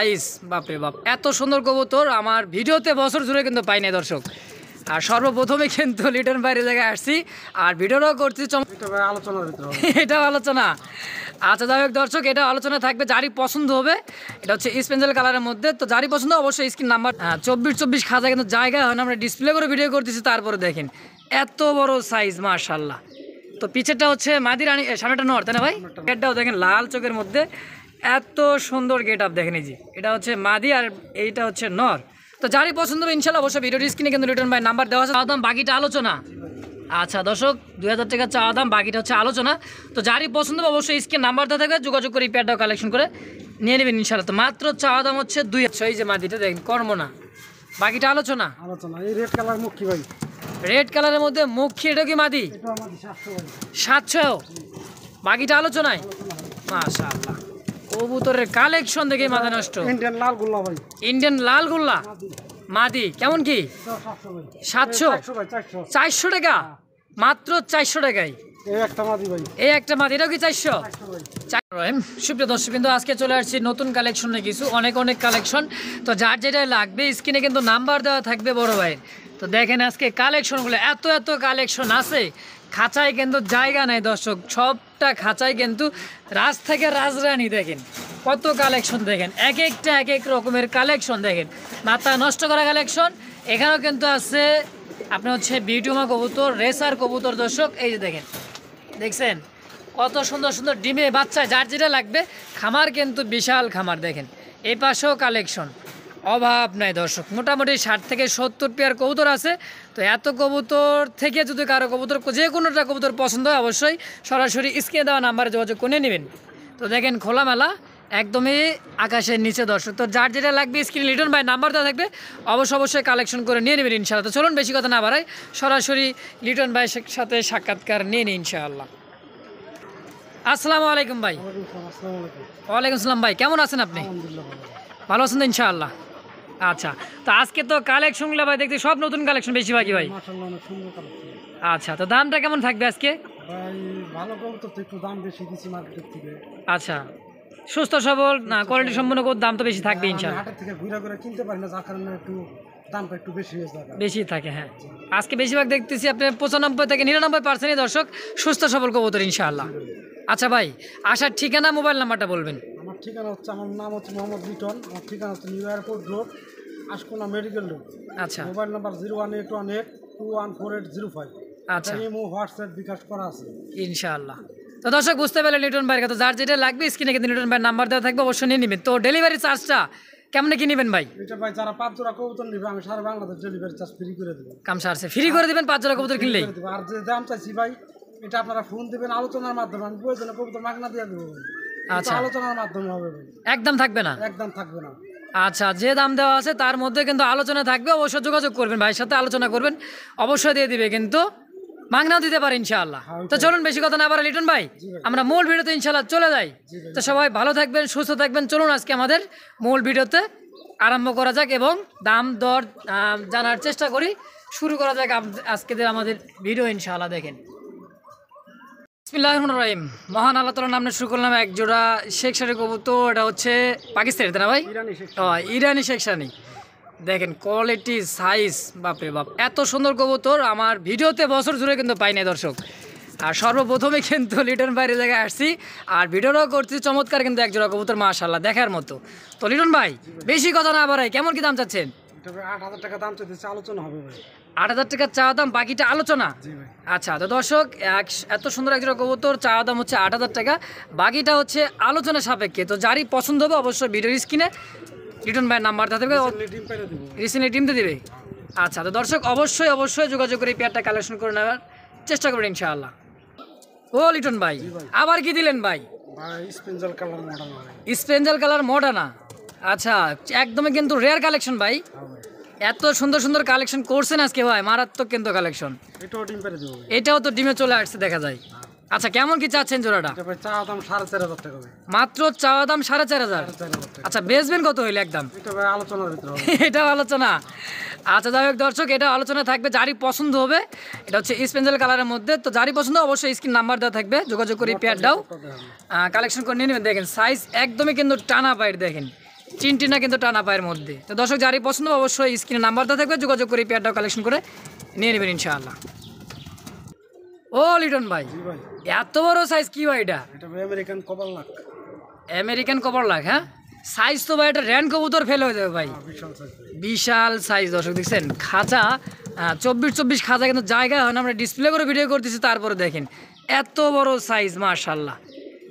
আইস বাপরে বাপ, এত সুন্দর কবুতর আমার ভিডিওতে বছর জুড়ে কিন্তু পাই নাই দর্শক। আর সর্বপ্রথমে কিন্তু লিটন বাইরে জায়গায় আসছি আর ভিডিওটাও করছি এটা আলোচনা। আচ্ছা যাই হোক দর্শক, এটা আলোচনা থাকবে, যারই পছন্দ হবে। এটা হচ্ছে স্পেঞ্জেল কালারের মধ্যে, তো যারই পছন্দ অবশ্যই স্ক্রিন নাম্বার 24 খাজা কিন্তু জায়গায় হয় না, আমরা ডিসপ্লে করে ভিডিও করতেছি। তারপরে দেখেন এত বড় সাইজ মাশাআল্লাহ। তো পিছেরটা হচ্ছে মাদি রানী, সামনেটা নর, তাই না ভাই? গেটটাও দেখেন লাল চোখের মধ্যে, এত সুন্দর গেট আপ দেখেন। এই যে এটা হচ্ছে মাদি আর এইটা হচ্ছে নর। তো যারই পছন্দ হবে ইনশাল্লাহ অবশ্যই ভিডিও স্ক্রিনে কিন্তু রিটার্ন বাই নাম্বার দেওয়া আছে। দাম বাকিটা আলোচনা। আচ্ছা দর্শক, 2000 টাকা চাওয়া দাম, বাকিটা হচ্ছে আলোচনা। তো যারই পছন্দ হবে অবশ্যই স্ক্রিন নাম্বার দেওয়া থাকবে, যোগাযোগ করে এই প্যাডটাও কালেকশন করে নিয়ে নেবেন ইনশাল্লাহ। তো মাত্র চাওয়া দাম হচ্ছে 200। এই যে মাদিটা দেখেন কর্মনা, বাকিটা আলোচনা। এই রেড কালার মুখ কি ভাই? রেড কালারের মধ্যে মুখী, এটা কি মাদি? 700, বাকিটা আলোচনায়। মাশাআল্লাহ, কবুতরের কালেকশন দেখে মাথা নষ্ট। ইন্ডিয়ান লাল গোল্লা ভাই, ইন্ডিয়ান লাল গোল্লা মাদি কেমন কি? 700, 400 টাকা, মাত্র 400 টাকায় এই একটা মাদি ভাই। এই একটা মাদি, এটাও কি 400? সুপ্রিয় দর্শক কিন্তু আজকে চলে আসছি নতুন কালেকশনে, কিছু অনেক কালেকশন। তো যার যেটা লাগবে স্ক্রিনে কিন্তু নাম্বার দেওয়া থাকবে বড় ভাইয়ের। তো দেখেন আজকে কালেকশনগুলো, এত কালেকশন আছে, খাঁচায় কিন্তু জায়গা নেই দর্শক। সবটা খাঁচায় কিন্তু রাজ থেকে রাজরানী। দেখেন কত কালেকশন, দেখেন এক একটা এক এক রকমের কালেকশন। দেখেন মাথা নষ্ট করা কালেকশন। এখানেও কিন্তু আছে আপনার হচ্ছে বিউটিমা কবুতর, রেসার কবুতর দর্শক। এই যে দেখেন, দেখছেন কত সুন্দর সুন্দর ডিমে বাচ্চা, যার যেটা লাগবে। খামার কিন্তু বিশাল খামার। দেখেন এই পাশেও কালেকশন অভাব নাই দর্শক, মোটামুটি 60 থেকে 70 পেয়ার কবুতর আছে। তো এত কবুতর থেকে যদি কারো কবুতর যে কোনোটা কবুতর পছন্দ হয় অবশ্যই সরাসরি স্ক্রিনে দেওয়া নাম্বারে যোগাযোগ করে নেবেন। তো দেখেন খোলামেলা একদমই আকাশের নিচে দর্শক। তো যার যেটা লাগবে স্ক্রিনে লিটন ভাই নাম্বার দেওয়া থাকবে, অবশ্যই কালেকশন করে নিয়ে নেবেন ইনশাআল্লাহ। তো চলুন বেশি কথা না বাড়াই, সরাসরি লিটন ভাইয়ের সাথে সাক্ষাৎকার নিয়ে নিই ইনশাআল্লাহ। আসসালামু আলাইকুম ভাই। ওয়ালাইকুম আসসালাম ভাই, কেমন আছেন আপনি? ভালো আছেন তো ইনশাআল্লাহ। আচ্ছা, তো আজকে তো কালেকশনগুলো ভাই দেখতে সব নতুন কালেকশন বেশিরভাগই ভাই। আচ্ছা, তো দামটা কেমন থাকবে আজকে? ভাই ভালো কবুতর তো একটু দাম বেশি দিছি মার্কেট থেকে। আচ্ছা, সুস্থ সবল না কোয়ালিটি সম্পন্ন দাম তো বেশি থাকবে ইনশাআল্লাহ। হাটের থেকে ঘুরে কিনতে পারি না, যার কারণে একটু দামটা একটু বেশি হয়ে যায়। বেশি থাকে হ্যাঁ। আজকে বেশিরভাগ দেখতেছি আপনি 95 থেকে 99% দর্শক সুস্থ সবল কবুতর ইনশাআল্লাহ। আচ্ছা ভাই, আসার ঠিকানা মোবাইল নাম্বারটা বলবেন। আমার ঠিকানা হচ্ছে, আমার নাম হচ্ছে মোহাম্মদ লিটন, আমার ঠিকানা হচ্ছে new airport road, Ashkona medical road. আচ্ছা, মোবাইল নাম্বার 01818214805। আচ্ছা, হোয়াটসঅ্যাপ বিকাশ করা আছে ইনশাআল্লাহ। তো দর্শক বুঝতে পারলেন লিটন ভাইয়ের কথা, যার যেটা লাগবে স্ক্রিনে কিন্তু লিটন ভাইয়ের নাম্বার দেওয়া থাকবে, অবশ্যই নিয়ে নেবেন। তো ডেলিভারি চার্জটা কেমনে কি নেবেন ভাই? এটা ভাই যারা 5 জোড়া কবুতর নেবে আমি সারা বাংলাদেশ ডেলিভারি চার্জ ফ্রি করে দেবো। কাম সারছে ফ্রি করে দিবেন 5 জোড়া কবুতর কিনলেই। আর যে দাম চাইছি ভাই, এটা আপনারা ফোন দিবেন আলোচনার মাধ্যমে, আমি প্রয়োজনে কবুতর মাগনা দিয়ে দেবো। আচ্ছা, আলোচনার মাধ্যমে হবে ভাই, একদম থাকবে না? একদম থাকবে না। আচ্ছা, যে দাম দেওয়া আছে তার মধ্যে কিন্তু আলোচনা থাকবে, অবশ্যই যোগাযোগ করবেন ভাইয়ের সাথে, আলোচনা করবেন, অবশ্যই দিয়ে দিবে, কিন্তু মাগনাও দিতে পারে ইনশাআল্লাহ। তো চলুন বেশি কথা না বাড়া লিটন ভাই, আমরা মূল ভিডিওতে ইনশাআল্লাহ চলে যাই। তো সবাই ভালো থাকবেন, সুস্থ থাকবেন। চলুন আজকে আমাদের মূল ভিডিওতে আরম্ভ করা যাক এবং দাম দর জানার চেষ্টা করি। শুরু করা যাক আজকে আমাদের ভিডিও ইনশাআল্লাহ। দেখেন বিসমিল্লাহির রহমানির রহিম, মহান আল্লাহ তাআলার নামে শুরু করলাম। এক জোড়া শেখশানি কবুতর, এটা হচ্ছে পাকিস্তানি, তাই না ভাই? ইরানি শেখশানি। দেখেন কোয়ালিটি, সাইজ, বাপরে বাপ, এত সুন্দর কবুতর আমার ভিডিওতে বছর জুড়ে কিন্তু পাই নাই দর্শক। আর সর্বপ্রথমে কিন্তু লিটন বাইরে জায়গায় আসছি আর ভিডিওটাও করছি চমৎকার, কিন্তু এক জোড়া কবুতর মাশাআল্লাহ দেখার মতো। তো লিটন ভাই বেশি কথা না বাড়াই, কেমন কি দাম চাচ্ছেন? 8000 টাকা দাম চাইতেছে, আলোচনা হবে ভাই। 8000 টাকা চাওয়া দাম, বাকিটা আলোচনা। আচ্ছা, তো দর্শক এত সুন্দর এক জোড়া কবুতর, চাওয়া দাম হচ্ছে 8000 টাকা, বাকিটা হচ্ছে আলোচনা সাপেক্ষে। তো যারই পছন্দ হবে অবশ্যই ভিডিওর স্ক্রিনে লিটন ভাইয়ের নাম্বার থাকবে, রিসেন্টলি ডিম দিয়ে দেবে। আচ্ছা, তো দর্শক অবশ্যই যোগাযোগ করে পেয়ারটা কালেকশন করে নেওয়ার চেষ্টা করবেন ইনশাআল্লাহ। ও লিটন ভাই, আবার কি দিলেন ভাই? স্পেঞ্জাল কালার মডার্না। আচ্ছা, একদমই কিন্তু রেয়ার কালেকশন ভাই। এত সুন্দর কালেকশন করছেন আজকে ভাই, মারাত্মক কিন্তু কালেকশন। এটাও তো ডিমে চলে আসছে দেখা যায়। আচ্ছা, কেমন কি চাচ্ছেন জোড়াটা? মাত্র চাওয়া দাম 4500। আচ্ছা, বেচবেন কত হইলে একদম? এটাও আলোচনা। আচ্ছা যাই হোক দর্শক, এটা আলোচনা থাকবে, যারই পছন্দ হবে। এটা হচ্ছে স্পেঞ্জেল কালারের মধ্যে, তো যারই পছন্দ অবশ্যই স্ক্রিন নাম্বার দেওয়া থাকবে, যোগাযোগ করে পেয়ারটাও কালেকশন করে নিয়ে নেবেন। দেখেন সাইজ একদমই কিন্তু টানা পাইট, দেখেন চিনটিনা কিন্তু টানা পায়ের মধ্যে। তো দর্শক যারই পছন্দ অবশ্যই স্ক্রিনে নাম্বার দেওয়া থাকবে, যোগাযোগ করে পেয়ারটাও কালেকশন করে নিয়ে নেবেন ইনশাআল্লাহ। ও লিটন ভাই, জি ভাই, এত বড় সাইজ কি ভাই এটা? এটা ভাই আমেরিকান কপাল লাখ, আমেরিকান কপার লাখ। হ্যাঁ, সাইজ তো ভাই এটা র্যান কবুতর ফেল হয়ে যাবে ভাই, বিশাল সাইজ ভাই। বিশাল সাইজ। দর্শক দেখছেন খাঁচা 24 খাঁচা, কিন্তু জায়গা হয় না, আমরা ডিসপ্লে করে ভিডিও করতেছি, তারপরে দেখেন এত বড় সাইজ মাশাআল্লাহ।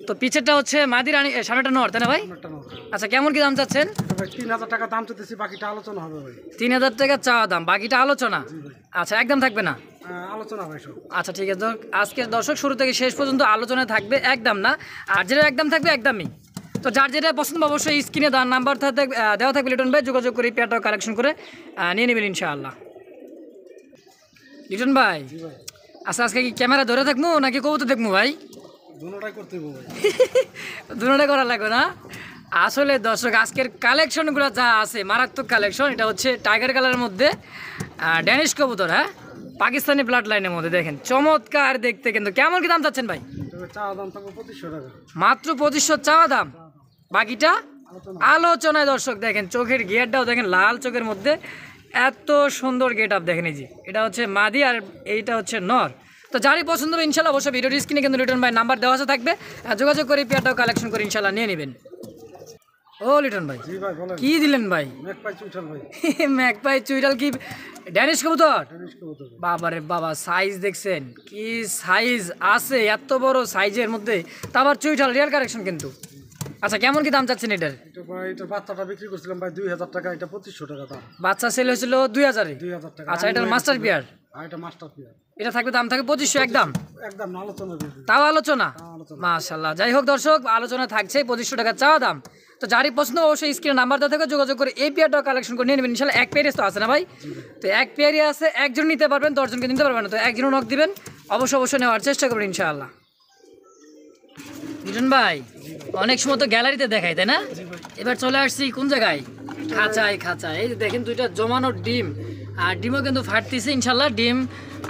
তো পিছেরটা হচ্ছে মাদি রানী, সামনেটা নর, তাই না ভাই? একটা নৌকা। আচ্ছা, কেমন কি দাম চাচ্ছেন? এটা ভাই 3000 টাকা দাম চাইতেছি, বাকিটা আলোচনা হবে ভাই। 3000 টাকা চাওয়া দাম, বাকিটা আলোচনা। জি ভাই, আচ্ছা, একদম থাকবে না? আলোচনা ভাই সব। আচ্ছা ঠিক আছে, আজকে দর্শক শুরু থেকে শেষ পর্যন্ত আলোচনায় থাকবে, একদম না। আর যেটা একদম থাকবে একদমই। তো যার যেটা পছন্দ অবশ্যই স্ক্রিনে নাম্বার দেওয়া থাকবে লিটন ভাই, যোগাযোগ করে পেয়ারটাও কালেকশন করে নিয়ে নেবেন ইনশাআল্লাহ। লিটন ভাই, জি ভাই, আচ্ছা আজকে কি ক্যামেরা ধরে থাকবো নাকি কবুতর দেখবো ভাই? দুটোটাই করতে হবে ভাই। দুটোটাই করা লাগবে না? আসলে দর্শক আজকের কালেকশনগুলো যা আছে মারাত্মক কালেকশন। এটা হচ্ছে টাইগার কালারের মধ্যে ড্যানিশ কবুতর, হ্যাঁ, পাকিস্তানি ব্লাড লাইনের মধ্যে দেখেন চমৎকার দেখতে। কিন্তু কেমন কি দাম চাচ্ছেন ভাই? তবে চাওয়া দাম থাকবে 2500 টাকা। মাত্র 2500 চাওয়া দাম, বাকিটা আলোচনা। আলোচনায়। দর্শক দেখেন চোখের গেটটাও দেখেন, লাল চোখের মধ্যে এত সুন্দর গেট আপ দেখেন। এই যে এটা হচ্ছে মাদি আর এইটা হচ্ছে নর। তো যারই পছন্দ হবে ইনশাল্লাহ অবশ্যই ভিডিও স্ক্রিনে কিন্তু লিটন ভাই নাম্বার দেওয়া আছে থাকবে, যোগাযোগ করে পেয়ারটাও কালেকশন করে ইনশাল্লাহ নিয়ে নেবেন। ও লিটন ভাই, জি ভাই বলেন। কি দিলেন ভাই? ম্যাক পাই চুইঠাল ভাই, ম্যাকপাই চুইটাল কি ড্যানিশ কবুতর? ড্যানিশ কবুতর ভাই। বাবারে বাবা, সাইজ দেখছেন কি সাইজ আছে, এত বড় সাইজের মধ্যে, তা আবার চুইটাল রিয়াল কালেকশন কিন্তু। আচ্ছা, কেমন কি দাম চাচ্ছেন এটার? এটা ভাই, এটার বাচ্চাটা বিক্রি করছিলাম ভাই 2000 টাকা, এটা 2500 টাকা দাম। বাচ্চা সেল হয়েছিল 2000-এ। 2000 টাকা। আচ্ছা, এটার মাস্টার পিয়ার, আর এটা মাস্টার পিয়ার। এটা থাকবে দাম থাকবে 2500 একদম, একদম না, আলোচনা দিয়ে দিই। তাও আলোচনা। আলোচনা। মাশাআল্লাহ, যাই হোক দর্শক আলোচনা থাকছে 2500 টাকা চাওয়া দাম। তো যারই পছন্দ অবশ্যই স্ক্রিনে নাম্বার দেওয়া থাকে, যোগাযোগ করে এই পেয়ারটাও কালেকশন করে নিয়ে নেবেন ইনশাআল্লাহ। এক পেয়ারই তো আছে না ভাই? তো এক পেয়ারই আছে, একজন নিতে পারবেন, 10 জনকে নিতে পারবেন না। তো একজনও নক দিবেন, অবশ্যই নেওয়ার চেষ্টা করবেন ইনশাআল্লাহ। লিটন ভাই, অনেক সময় তো গ্যালারিতে দেখাই, তাই না? এবার চলে আসছি কোন জায়গায়? খাঁচায়। এই যে দেখেন দুইটা জমানো ডিম, আর ডিমও কিন্তু ফাটতেছে ইনশাল্লাহ। ডিম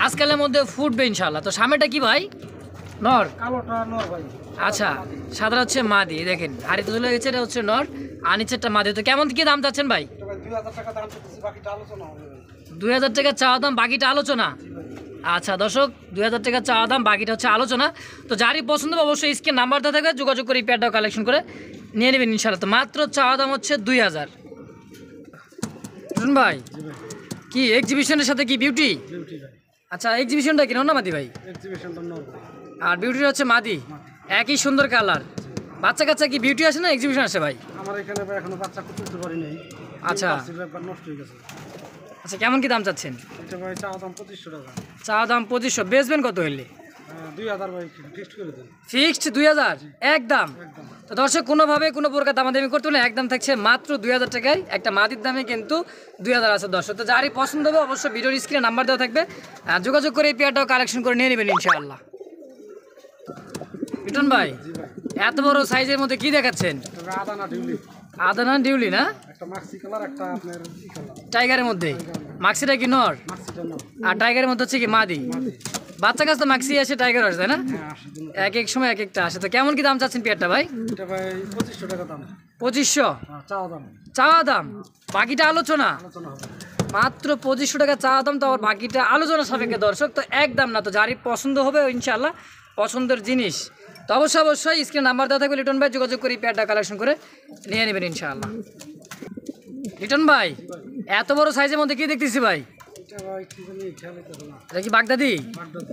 আজকালের মধ্যে ফুটবে ইনশাল্লাহ। তো সামনেটা কি ভাই? নর? কালোটা নর ভাই। আচ্ছা, সাদা হচ্ছে মাদি, দেখেন হাড়িতে চলে গেছে, এটা হচ্ছে নর, আর নিচেরটা মাদি। তো কেমন কি দাম চাচ্ছেন ভাই? এটা ভাই 2000 টাকা দাম চাইতেছি, বাকিটা আলোচনা হবে ভাই। 2000 টাকা চাওয়া দাম, বাকিটা আলোচনা। আচ্ছা দর্শক, 2000 টাকা চাওয়া দাম, বাকিটা হচ্ছে আলোচনা। তো যারই পছন্দ হবে অবশ্যই স্ক্রিনে নাম্বার দেওয়া থাকবে, যোগাযোগ করে এই পেয়ারটাও কালেকশন করে নিয়ে নেবেন ইনশাআল্লাহ। তো মাত্র চাওয়া দাম হচ্ছে 2000। শুনুন ভাই, জি ভাই, কি এক্সিবিশনের সাথে কি বিউটি? বিউটি ভাই। আচ্ছা, এক্সিবিশনটা কি না মাদি ভাই? এক্সিবিশনটা নর ভাই। আর বিউটিটা হচ্ছে মাদি, একই সুন্দর কালার। বাচ্চা কাচ্চা কি বিউটি আসে না এক্সিবিশন আসে ভাই? আমার এখানে ভাই এখনো বাচ্চা তুলতে পারি নাই। আচ্ছা। ব্যাপার নষ্ট হয়ে গেছে। আচ্ছা, কেমন কি দাম চাচ্ছেন? এটা ভাই চাওয়া দাম 2500 টাকা। চাওয়া দাম 2500, বেচবেন কত হইলে? 2000 ভাই ফিক্সড করে দেন। ফিক্সড 2000 একদম। একদম। তো দর্শক কোনোভাবে কোনো প্রকার দামাদামি করতে হলে একদম থাকছে মাত্র 2000 টাকায়। একটা মাদির দামে কিন্তু 2000 আছে দর্শক। তো যারই পছন্দ হবে অবশ্যই ভিডিওর স্ক্রিনে নাম্বার দেওয়া থাকবে, যোগাযোগ করে এই পেয়ারটাও কালেকশন করে নিয়ে নেবেন ইনশাআল্লাহ। লিটন ভাই, জি ভাই, এত বড় সাইজের মধ্যে কি দেখাচ্ছেন? এটা আদানা ডিউলি, আদানা ডিউলি না? একটা মাক্সি কালার, একটা আপনার ই কালার। টাইগারের মধ্যে মাক্সিটা কি নর, মাক্সিটা নর। আর টাইগারের মধ্যে হচ্ছে কি মাদি? বাচ্চা কাছে তো মাক্সি আসে, টাইগার আসে, তাই না? হ্যাঁ, 80 দিন। এক এক সময় এক একটা আসে। তো কেমন কি দাম চাচ্ছেন পেয়ারটা ভাই? এটা ভাই 2500 টাকা দাম। 2500 চাওয়া দাম, চাওয়া দাম, বাকিটা আলোচনা। আলোচনা হবে। মাত্র 2500 টাকা চাওয়া দাম, তো আবার বাকিটা আলোচনা সাপেক্ষে দর্শক। তো একদম না, তো যারই পছন্দ হবে ইনশাআল্লাহ, পছন্দের জিনিস তো অবশ্যই স্ক্রিনে নাম্বার দেওয়া থাকবে, লিটন ভাই যোগাযোগ করে পেয়ারটা কালেকশন করে নিয়ে নেবেন ইনশাআল্লাহ। লিটন ভাই, এত বড় সাইজের মধ্যে কি দেখতেছি ভাই? এটা ভাই কি জানি খেয়াল হইতেছে না। এটা কি বাগদাদি? বাগদাদি।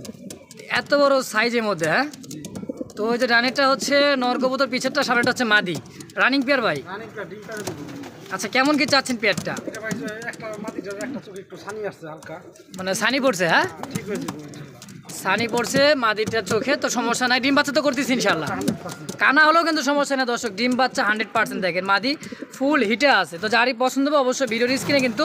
এত বড় সাইজের মধ্যে, হ্যাঁ? তো ওই যে রানিটা হচ্ছে নর কবুতর, পিছেরটা সামনেটা হচ্ছে মাদি, রানিং পেয়ার ভাই। রানিংটা ডিম পাড়ে দেবো। আচ্ছা, কেমন কি চাচ্ছেন পেয়ারটা? এটা ভাই যে একটা মাটিটার একটা চোখে একটু ছানি আসছে হালকা, মানে সানি পড়ছে, হ্যাঁ? ঠিক হয়ে যাবে ইনশাআল্লাহ। সানি পড়ছে মাদিটার চোখে, তো সমস্যা নাই, ডিম বাচ্চা তো করতেছি ইনশাআল্লাহ। 100%। কানা হলেও কিন্তু সমস্যা নেই দর্শক, ডিম বাচ্চা 100% দেখেন, মাদি ফুল হিটে আছে। তো যারই পছন্দ হবে অবশ্যই ভিডিওর স্ক্রিনে কিন্তু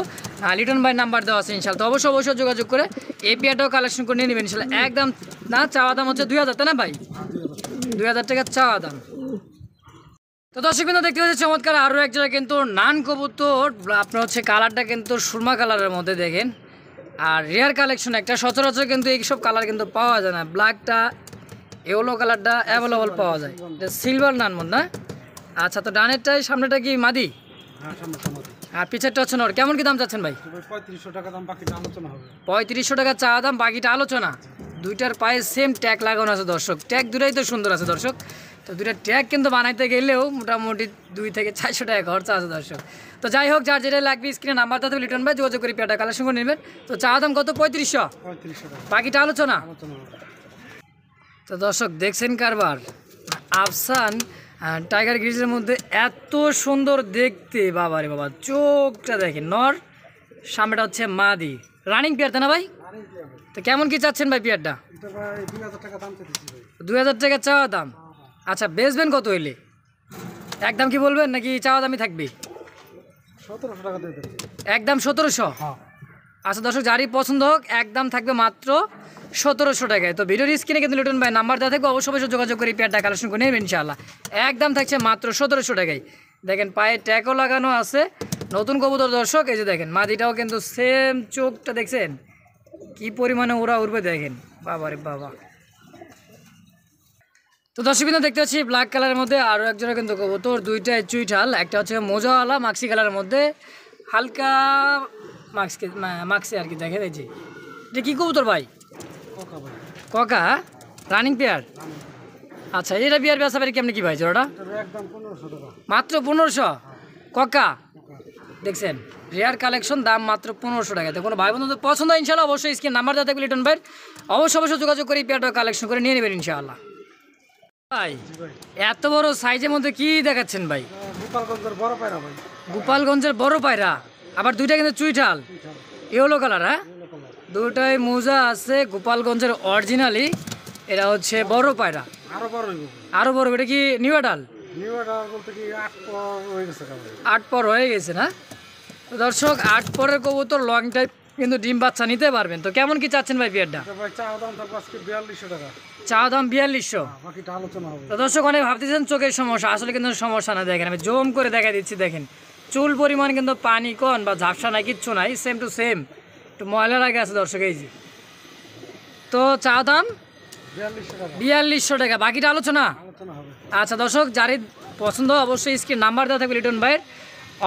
লিটন ভাই নাম্বার দেওয়া আছে ইনশাআল্লাহ। তো অবশ্যই যোগাযোগ করে এই পেয়ারটাও কালেকশন করে নিয়ে নেবেন ইনশাআল্লাহ। একদম না, চাওয়া দাম হচ্ছে 2000, তাই না ভাই? 2000 টাকা চাওয়া দাম। তো দর্শক কিন্তু দেখতে পাচ্ছি চমৎকার আরও এক জায়গায় কিন্তু নান কবুতর, আপনার হচ্ছে কালারটা কিন্তু সুরমা কালারের মধ্যে দেখেন, আর রেয়ার কালেকশন একটা, সচরাচর কিন্তু এইসব কালার কিন্তু পাওয়া যায় না। ব্ল্যাকটা, ইয়েলো কালারটা অ্যাভেলেবল পাওয়া যায়, এটা সিলভার নান মন না? আচ্ছা, তো ডানেরটাই সামনেটা কি মাদি? হ্যাঁ সামনেটা মাদি। আর পিছেরটা হচ্ছে নর। কেমন কি দাম চাচ্ছেন ভাই? তো ভাই 3500 টাকা দাম, বাকিটা আলোচনা হবে। 3500 টাকা চা দাম, বাকিটা আলোচনা। দুইটার পায়ে সেম ট্যাগ লাগানো আছে দর্শক, ট্যাগ দুটাই তো সুন্দর আছে দর্শক। তো দুইটা ট্যাগ কিন্তু বানাইতে গেলেও মোটামুটি 2 থেকে 400 টাকা খরচা আছে দর্শক। তো যাই হোক, যার যেটা লাগবে স্ক্রিনে নাম্বার থাকবে, লিটন ভাই যোগাযোগ করে পেয়ারটা কালেকশন করে নেবেন। তো চা দাম কত? 3500, 3500 টাকা বাকিটা আলোচনা। আলোচনা হবে। তো দর্শক দেখছেন কারবার, আফসান টাইগার গ্রিজের মধ্যে এত সুন্দর দেখতে, বাবারে বাবা, চোখটা দেখেন নর, সামনেটা হচ্ছে মাদি, রানিং পেয়ার তাই না ভাই? তো কেমন কি চাচ্ছেন ভাই পেয়ারটা? এটা ভাই 2000 টাকা দাম চাইতেছি ভাই। 2000 টাকা চাওয়া দাম। আচ্ছা, বেচবেন কত হইলে? একদম কি বলবেন নাকি চাওয়া দামই থাকবে? 1700 টাকা দিয়ে দেন। একদম 1700? হ্যাঁ। আচ্ছা দর্শক, যারই পছন্দ হোক, একদম থাকবে মাত্র 1700 টাকায়। তো ভিডিওর স্ক্রিনে কিন্তু লিটন ভাই নাম্বার দেওয়া থাকবে, অবশ্যই অবশ্যই যোগাযোগ করে পেয়ারটা কালেকশন করে নেবেন ইনশাআল্লাহ। একদম থাকছে মাত্র 1700 টাকায়। দেখেন পায়ে ট্যাগও লাগানো আছে, নতুন কবুতর দর্শক। এই যে দেখেন মাদিটাও কিন্তু সেম, চোখটা দেখছেন কি পরিমাণে ওরা উড়বে দেখেন, বাবারে বাবা। তো দর্শক কিন্তু দেখতে পাচ্ছি ব্ল্যাক কালারের মধ্যে আরও একজোড়া কিন্তু কবুতর, দুইটাই চুইঠাল, একটা হচ্ছে মোজাওয়ালা মাক্সি কালারের মধ্যে, হালকা মাক্সি আর কি। দেখেন এই যে, এটা কি কবুতর ভাই? ওকা ভাই। ককা রানিং পেয়ার। আচ্ছা, এটা বিয়ার বেচা পারি কেমনি কি ভাই জোড়াটা? এটা ভাই একদম 1500 টাকা। মাত্র 1500? ককা দেখছেন, রেয়ার কালেকশন, দাম মাত্র 1500 টাকা। তো কোনো ভাই বন্ধুদের পছন্দ ইনশাআল্লাহ অবশ্যই স্ক্রিন নাম্বার দেওয়া থাকবে লিটন ভাই, অবশ্যই অবশ্যই যোগাযোগ করে এই পেয়ারটা কালেকশন করে নিয়ে নেবেন ইনশাআল্লাহ। ভাই এত বড় সাইজের মধ্যে কি দেখাচ্ছেন ভাই? গোপালগঞ্জের বড় পায়রা ভাই। গোপালগঞ্জের বড় পায়রা, আবার দুইটা কিন্তু চুইঠাল, ইয়েলো কালার। হ্যাঁ, দুটাই মোজা আছে গোপালগঞ্জের অরিজিনালি। এটা হচ্ছে বড় পায়রা, আরো বড় হইব। আরো বড়। এটা কি নিউ অ্যাডাল? নিউ এটা বলতে কি 8 পর হয়ে গেছে ভাই। 8 পর হয়ে গেছে না? তো দর্শক 8 পরের কবুতর লং টাইপ কিন্তু ডিম বাচ্চা নিতে পারবেন। তো কেমন কি চাচ্ছেন ভাই পেয়ারটা? এটা ভাই চা দাম থাকবে আজকে 4200 টাকা। চা দাম 4200। বাকিটা আলোচনা হবে। তো দর্শক অনেক ভাবতেছেন চোখের সমস্যা, আসলে কিন্তু সমস্যা না। দেখেন আমি জুম করে দেখা দিচ্ছি, দেখেন চুল পরিমাণ কিন্তু পানি কন বা ঝাপসা নাই, কিচ্ছু নাই, সেম টু সেম। একটু ময়লা লাগে আছে দর্শক, এই যে। তো চা দাম 4200 টাকা 4200 টাকা, বাকিটা আলোচনা। আলোচনা হবে। আচ্ছা দর্শক, যারই পছন্দ অবশ্যই স্ক্রিন নাম্বার দেওয়া থাকবে লিটন ভাইয়ের,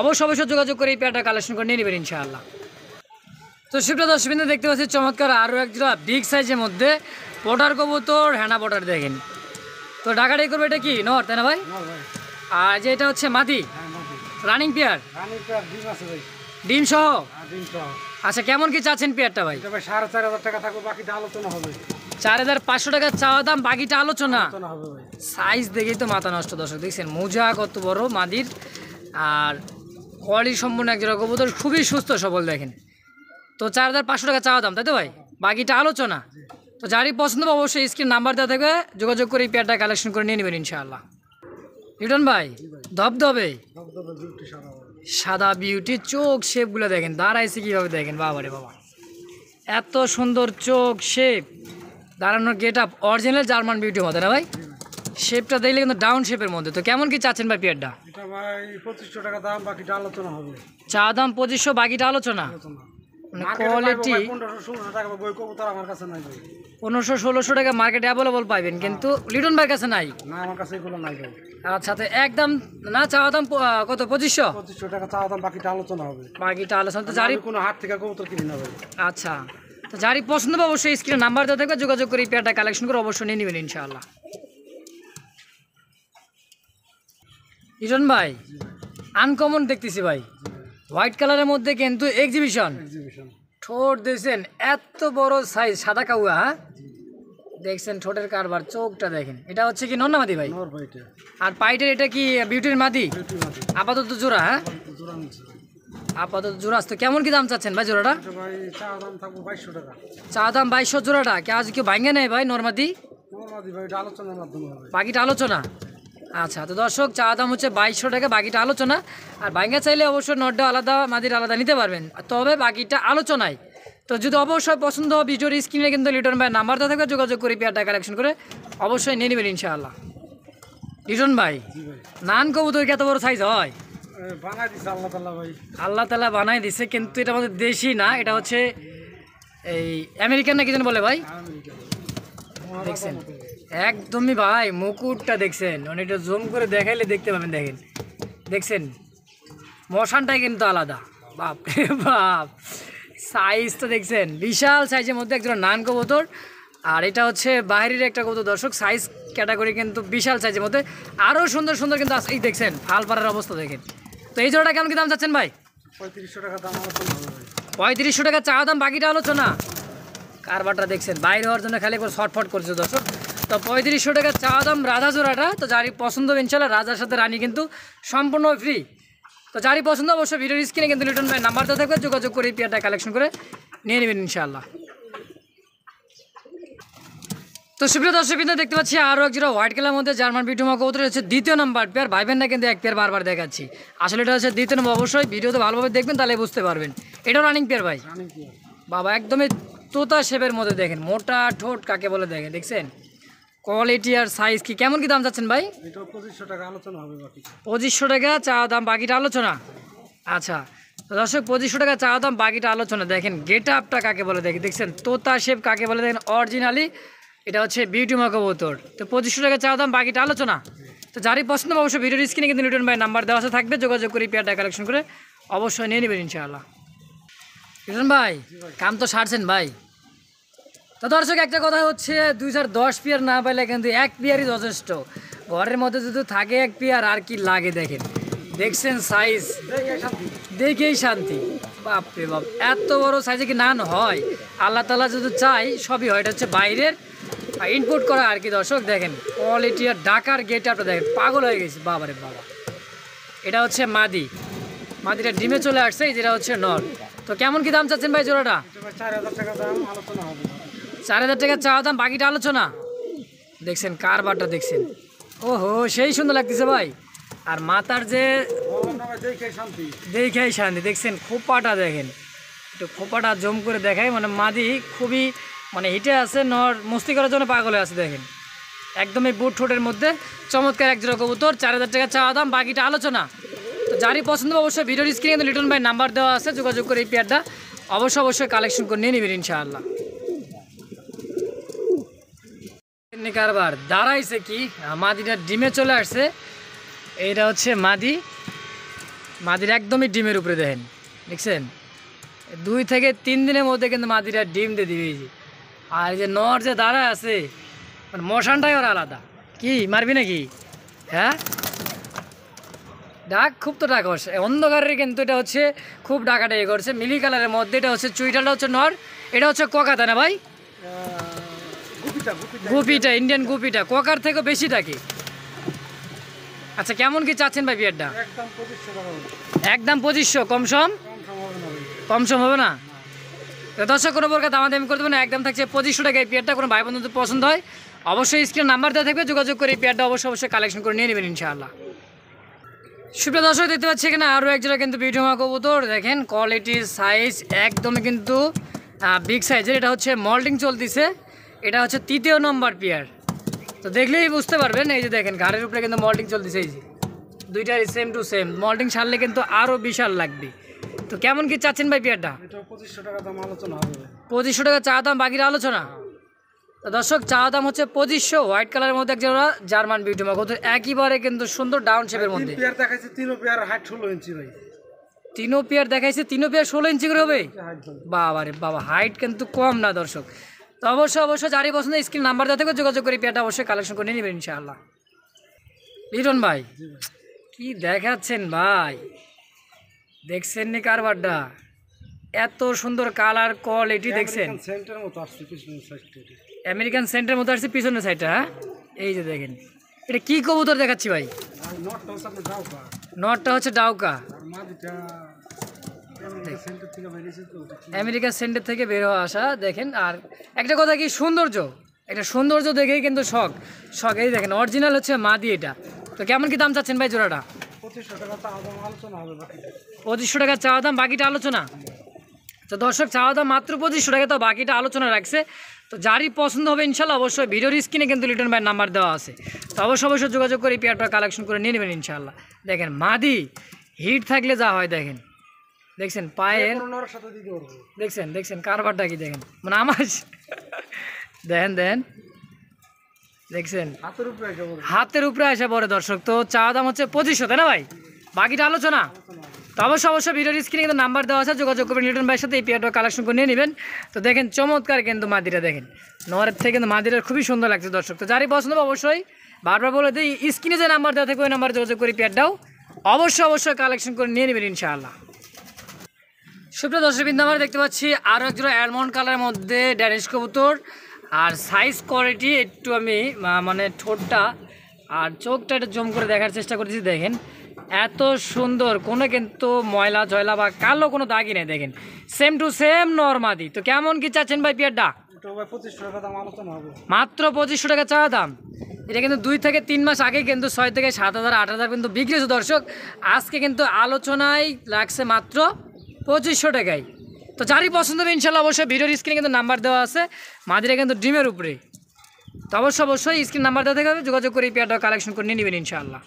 অবশ্যই অবশ্যই যোগাযোগ করে এই পেয়ারটা কালেকশন করে নিয়ে নেবেন ইনশাআল্লাহ। তো সেটা দর্শক বিন্দু দেখতে পাচ্ছি চমৎকার আরও একজোড়া বিগ সাইজের মধ্যে পটার কবুতর, হ্যানা পটার দেখেন। তো ডাকাডাকি করবে, এটা কি নর তাই না ভাই? না ভাই। আর যে এটা হচ্ছে মাদি, হ্যাঁ মাদি। রানিং পেয়ার, রানিং পেয়ার ডিম আছে ভাই। ডিম সহ। আর ডিম সহ। আচ্ছা, কেমন কি চাচ্ছেন পেয়ারটা ভাই? এটা ভাই 4500 টাকা থাকবে, বাকিটা আলোচনা হবে। 4500 টাকা চাওয়া দাম, বাকিটা আলোচনা। আলোচনা হবে ভাই। সাইজ দেখেই তো মাথা নষ্ট দর্শক, দেখছেন মোজা কত বড় মাদির, আর কোয়ালিটি সম্পূর্ণ একজোড়া কবুতর, খুবই সুস্থ সবল দেখেন। তো 4500 টাকা চাওয়া দাম, তাই তো ভাই? বাকিটা আলোচনা। তো যারই পছন্দ হবে অবশ্যই স্ক্রিন নাম্বার দেওয়া থাকবে, যোগাযোগ করে এই পেয়ারটা কালেকশন করে নিয়ে নেবেন ইনশাআল্লাহ। লিটন ভাই ধবধবে ধবধবে বিউটি সাদা ভাই। সাদা বিউটি, চোখ শেপগুলো দেখেন, দাঁড়াইছে কীভাবে দেখেন, বাবারে বাবা, এত সুন্দর চোখ শেপ, দাঁড়ানোর গেট আপ, অরিজিনাল জার্মান বিউটির মতো না ভাই? শেপটা দেখলে কিন্তু ডাউন শেপের মধ্যে। তো কেমন কি চাচ্ছেন ভাই পেয়ারটা? এটা ভাই 2500 টাকা দাম, বাকিটা আলোচনা হবে। চা দাম 2500, বাকিটা আলোচনা। আলোচনা। মানে মার্কেটে কোয়ালিটি পাইবো ভাই 1500-1600 টাকা, বই কবুতর আমার কাছে নাই ভাই। 1500-1600 টাকা মার্কেটে অ্যাভেলেবল পাইবেন, কিন্তু লিটন ভাইয়ের কাছে নাই। না, আমার কাছে এগুলো নাই ভাই। আচ্ছা, তো একদম না, চাওয়া দাম কত? 2500, 2500 টাকা চাওয়া দাম, বাকিটা আলোচনা হবে। বাকিটা আলোচনা। তো যারই আমি কোনো হাট থেকে কবুতর কিনি না ভাই। আচ্ছা, তো যারই পছন্দ হবে অবশ্যই স্ক্রিনে নাম্বার দেওয়া থাকবে, যোগাযোগ করে এই পেয়ারটা কালেকশন করে অবশ্যই নিয়ে নেবেন ইনশাআল্লাহ। লিটন ভাই আনকমন দেখতেছি ভাই, হোয়াইট কালারের মধ্যে কিন্তু এক্সিবিশন, ঠোঁট দেখছেন এত বড় সাইজ, সাদা কাউয়া। হ্যাঁ দেখছেন ঠোঁটের কারবার, চোখটা দেখেন। এটা হচ্ছে কি নর না মাদি ভাই? নর ভাই এটা। আর পাইটের এটা কি বিউটির মাদি? বিউটি মাদি। আপাতত জোড়া। হ্যাঁ তো জোড়া নিচ্ছে ভাই। আপাতত জোড়া। তো কেমন কি দাম চাচ্ছেন ভাই জোড়াটা? এটা ভাই চাওয়া দাম থাকবে 2200 টাকা। চা দাম 2200 জোড়াটা। কে আজ কেউ ভাঙ্গে নেয় ভাই নরমাদি? নর মাদি ভাই, এটা আলোচনার মাধ্যমে হবে। বাকিটা আলোচনা। আচ্ছা, তো দর্শক চা দাম হচ্ছে 2200 টাকা, বাকিটা আলোচনা। আর ভাঙ্গা চাইলে অবশ্যই নরটা আলাদা মাদির আলাদা নিতে পারবেন, তবে বাকিটা আলোচনায়। তো যদি অবশ্যই পছন্দ হয় ভিডিওর স্ক্রিনে কিন্তু লিটন ভাই নাম্বার দেওয়া থাকবে, যোগাযোগ করে পেয়ারটা কালেকশন করে অবশ্যই নিয়ে নেবেন ইনশাআল্লাহ। লিটন ভাই জি ভাই। নান কবুতর কি এত বড় সাইজ হয়? বানাই দিছে আল্লাহ তাআলা ভাই। আল্লাহ তাআলা বানাই দিছে, কিন্তু এটা আমাদের দেশি না, এটা হচ্ছে এই আমেরিকান না কি যেন বলে ভাই? দেখছেন একদমই ভাই, মুকুটটা দেখছেন, অনেকটা জুম করে দেখাইলে দেখতে পাবেন। দেখেন দেখছেন মশানটাই কিন্তু আলাদা, বাপ রে বাপ। সাইজ তো দেখছেন বিশাল সাইজের মধ্যে একজন নান কবুতর, আর এটা হচ্ছে বাইরের একটা কবুতর দর্শক। সাইজ ক্যাটাগরি কিন্তু বিশাল সাইজের মধ্যে, আরও সুন্দর সুন্দর কিন্তু এই দেখছেন ফাল পাড়ার অবস্থা দেখেন। তো এই জোড়াটা কেমন কি দাম চাচ্ছেন ভাই? 3500 টাকা দাম আলোচনা হবে ভাই। 3500 টাকা চা দাম, বাকিটা আলোচনা। কারবারটা দেখছেন বাইরে হওয়ার জন্য খালি করে শর্টফট করছে দর্শক। তো 3500 টাকা চা দাম রাজা জোড়াটা। তো যারই পছন্দ হবে ইনশাল্লাহ রাজার সাথে রানী কিন্তু সম্পূর্ণ ফ্রি। তো যারই পছন্দ অবশ্যই ভিডিওর স্ক্রিনে কিন্তু লিটন ভাই নাম্বার দেওয়া থাকবে, যোগাযোগ করে এই পেয়ারটা কালেকশন করে নিয়ে নেবেন ইনশাআল্লাহ। তো সুপ্রিয় দর্শক কিন্তু দেখতে পাচ্ছি আরও এক জোড়া হোয়াইট কালার মধ্যে জার্মান বিটুমা কবুতর হচ্ছে দ্বিতীয় নাম্বার পেয়ার। ভাইবেন না কিন্তু এক পেয়ার বারবার দেখাচ্ছি, আসলে এটা হচ্ছে দ্বিতীয় নম্বর। অবশ্যই ভিডিওতে ভালোভাবে দেখবেন তাহলে বুঝতে পারবেন। এটাও রানিং পেয়ার ভাই বাবা, একদমই তোতা শেপের মধ্যে দেখেন, মোটা ঠোঁট কাকে বলে দেখেন, দেখছেন কোয়ালিটি আর সাইজ কি কেমন কি দাম যাচ্ছেন ভাই? এটা 2500 টাকা আলোচনা হবে বাকি। 2500 টাকা চা দাম, বাকিটা আলোচনা। আচ্ছা দর্শক 2500 টাকা চা দাম, বাকিটা আলোচনা। দেখেন গেট আপটা কাকে বলে দেখেন, দেখছেন তোতা শেপ কাকে বলে দেখেন, অরিজিনালি এটা হচ্ছে বিউটিমা কবুতর। তো 2500 টাকা চা দাম, বাকিটা আলোচনা। তো যারই পছন্দ অবশ্যই ভিডিওর স্ক্রিনে কিন্তু লিটন ভাই নাম্বার দেওয়া আছে থাকবে, যোগাযোগ করে পেয়ারটা কালেকশন করে অবশ্যই নিয়ে নেবেন ইনশাআল্লাহ। লিটন ভাই কাম তো সারছেন ভাই। তো দর্শক একটা কথা হচ্ছে 2010 পেয়ার না পাইলে কিন্তু এক পেয়ারই যথেষ্ট। ঘরের মধ্যে যদি থাকে এক পেয়ার আর কি লাগে দেখেন, দেখছেন সাইজ দেখেই শান্তি, বাপরে বাপ। এত বড় সাইজে কি নান হয়? আল্লাহ তাআলা যদি চাই সবই হয়। এটা হচ্ছে বাইরের ইনপুট করা আর কি দর্শক। দেখেন কোয়ালিটি আর ঢাকার গেট আপটা দেখেন, পাগল হয়ে গেছে বাবারে বাবা। এটা হচ্ছে মাদি, মাদিটা ডিমে চলে আসছে, যেটা হচ্ছে নর। তো কেমন কি দাম চাচ্ছেন ভাই জোড়াটা? 4000 টাকা দাম আলোচনা হবে। 4000 টাকা চাওয়া দাম, বাকিটা আলোচনা। দেখছেন কারবারটা দেখছেন, ওহো সেই সুন্দর লাগতেছে ভাই। আর মাথার যে দেখেই শান্তি, দেখছেন খোপাটা দেখেন, একটু খোপাটা জম করে দেখায়, মানে মাদি খুবই মানে হিটে আছে, নর মস্তি করার জন্য পাগলে আছে দেখেন। একদমই বুট ঠোঁটের মধ্যে চমৎকার এক জোড়া কবুতর, 4000 টাকা চাওয়া দাম, বাকিটা আলোচনা। তো যারই পছন্দ অবশ্যই ভিডিওর স্ক্রিনে লিটন ভাই নাম্বার দেওয়া আছে, যোগাযোগ করে এই পেয়ারটা অবশ্যই কালেকশন করে নিয়ে নেবেন ইনশাআল্লাহ। কারবার দাঁড়াইছে কি, মাদিটা ডিমে চলে আসছে। এইটা হচ্ছে মাদি, মাদির একদমই ডিমের উপরে দেখেন, দেখছেন 2 থেকে 3 দিনের মধ্যে কিন্তু মাদিরা ডিম দিয়ে দিবে। আর এই যে নর যে দাঁড়ায় আছে, মানে মশানটাই ওর আলাদা। কি মারবি নাকি? হ্যাঁ ডাক খুব তো ডাক হচ্ছে অন্ধকারের, কিন্তু এটা হচ্ছে খুব ডাকাটা ইয়ে করছে। মিলি কালারের মধ্যে এটা হচ্ছে চুইটালটা হচ্ছে নর, এটা হচ্ছে কোকাতা না ভাই? গুপিটা, ইন্ডিয়ান গুপিটা কোকার থেকে বেশি ডাকে। আচ্ছা কেমন কি চাচ্ছেন ভাই বিয়ারটা? একদম 2500, কম সম হবে না? দর্শক কোনো প্রকার দামাদামি করে দেবেন, একদম থাকছে 2500 টাকা এই পেয়ারটা। কোনো ভাই বন্ধু পছন্দ হয় অবশ্যই স্ক্রিনে নাম্বার দেওয়া থাকবে, যোগাযোগ করে এই পেয়ারটা অবশ্যই কালেকশন করে নিয়ে নেবেন ইনশাআল্লাহ। সুপ্রিয় দর্শক দেখতে পাচ্ছি এখানে আরও এক জোড়া কিন্তু বিউটিমা কবুতর। দেখেন কোয়ালিটি সাইজ একদমই কিন্তু বিগ সাইজের। এটা হচ্ছে মল্টিং চলতেছে, এটা হচ্ছে 3য় নম্বর পেয়ার। তো দেখলেই বুঝতে পারবেন, এই যে দেখেন ঘাড়ের উপরে কিন্তু মল্টিং চলতেছে, এই যে দুইটাই সেম টু সেম। মল্টিং ছাড়লে কিন্তু আরও বিশাল লাগবে। তো কেমন কি চাচ্ছেন ভাই পেয়ারটা? 2500 টাকা দাম আলোচনা হবে। 2500 টাকা চা দাম, বাকির আলোচনা। তো দর্শক চা দাম হচ্ছে 2500। হোয়াইট কালারের মধ্যে এক জোড়া জার্মান বিউটিমা কবুতর, একেবারে কিন্তু সুন্দর ডাউন শেপের মধ্যে। পেয়ার দেখাইছে, 3 পেয়ার হাইট 16 ইঞ্চি ভাই। 3 পেয়ার দেখাইছে, 3 পেয়ার 16 ইঞ্চি করে হবে। বাবা রে বাবা, হাইট কিন্তু কম না দর্শক। তো অবশ্যই যারই পছন্দ স্ক্রিন নাম্বার দেওয়া থেকে যোগাযোগ করে পেয়ারটা অবশ্যই কালেকশন করে নেবেন ইনশাআল্লাহ। লিটন ভাই কি দেখাচ্ছেন ভাই, দেখছেন নি কারবারটা? এত সুন্দর কালার কোয়ালিটি দেখছেন, সেন্টার মতো আসছে পিছনের সাইডটা, আমেরিকান সেন্টার মতো আসছে পিছনের সাইডটা। এই যে দেখেন এটা কি কবুতর দেখাচ্ছি ভাই? নটটা হচ্ছে ডাউকা, আমেরিকার সেন্টার থেকে বের হওয়া আসা। দেখেন আর একটা কথা কি, সৌন্দর্য দেখেই কিন্তু শখ। এই দেখেন অরিজিনাল হচ্ছে মাদি এটা। তো কেমন কি দাম চাচ্ছেন ভাই জোড়াটা? 2500 টাকা চাওয়া দাম, বাকিটা আলোচনা। তো দর্শক চাওয়া দাম মাত্র 2500 টাকা, তো বাকিটা আলোচনা রাখছে। তো যারই পছন্দ হবে ইনশাল্লাহ অবশ্যই ভিডিওর স্ক্রিনে কিন্তু লিটন ভাইয়ের নাম্বার দেওয়া আছে, তো অবশ্যই যোগাযোগ করে এই পেয়ারটা কালেকশন করে নিয়ে নেবেন ইনশাল্লাহ। দেখেন মাদি হিট থাকলে যা হয় দেখেন, দেখছেন পায়ের, দেখছেন কারবারটা কি দেখেন, মানে আমার দেখেন দেখছেন হাতের উপরে আসে পড়ে দর্শক। তো চাওয়া দাম হচ্ছে 2500, তাই না ভাই? বাকিটা আলোচনা। তো অবশ্যই ভিডিওর স্ক্রিনে কিন্তু নাম্বার দেওয়া আছে, যোগাযোগ করবেন লিটন ভাইয়ের সাথে, এই পেয়ারটা কালেকশন করে নিয়ে নেবেন। তো দেখেন চমৎকার কিন্তু মাদিরা, দেখেন নরের থেকে কিন্তু মাদিরা খুবই সুন্দর লাগছে দর্শক। তো যারই পছন্দ হবে অবশ্যই বারবার বলে দিই, স্ক্রিনে যে নাম্বার দেওয়া থাকবে ওই নাম্বার যোগাযোগ করে পেয়ারটাও অবশ্যই কালেকশন করে নিয়ে নেবেন ইনশাআল্লাহ। সুপ্রিয় দর্শকবৃন্দ, আমরা দেখতে পাচ্ছি আরও এক জোড়া অ্যালমন্ড কালারের মধ্যে ড্যানিশ কবুতর। আর সাইজ কোয়ালিটি একটু আমি মানে ঠোঁটটা আর চোখটা একটু জম করে দেখার চেষ্টা করতেছি। দেখেন এত সুন্দর, কোনো কিন্তু ময়লা জয়লা বা কালো কোনো দাগই নেই। দেখেন সেম টু সেম নরমাদি। তো কেমন কি চাচ্ছেন ভাই পেয়ারটা? মাত্র 2500 টাকা চাওয়া দাম। এটা কিন্তু 2 থেকে 3 মাস আগে কিন্তু 6 থেকে 7,000 8,000 কিন্তু বিক্রি হয়েছে দর্শক। আজকে কিন্তু আলোচনায় লাগছে মাত্র 2500 টাকায়। তো যারই পছন্দ হবে ইনশাল্লাহ অবশ্যই ভিডিওর স্ক্রিনে কিন্তু নাম্বার দেওয়া আছে, মাদিরা কিন্তু ডিমের উপরে। তো অবশ্যই স্ক্রিন নাম্বার দেওয়া থাকবে, যোগাযোগ করে এই পেয়ারটা কালেকশন করে নিয়ে নেবেন ইনশাআল্লাহ।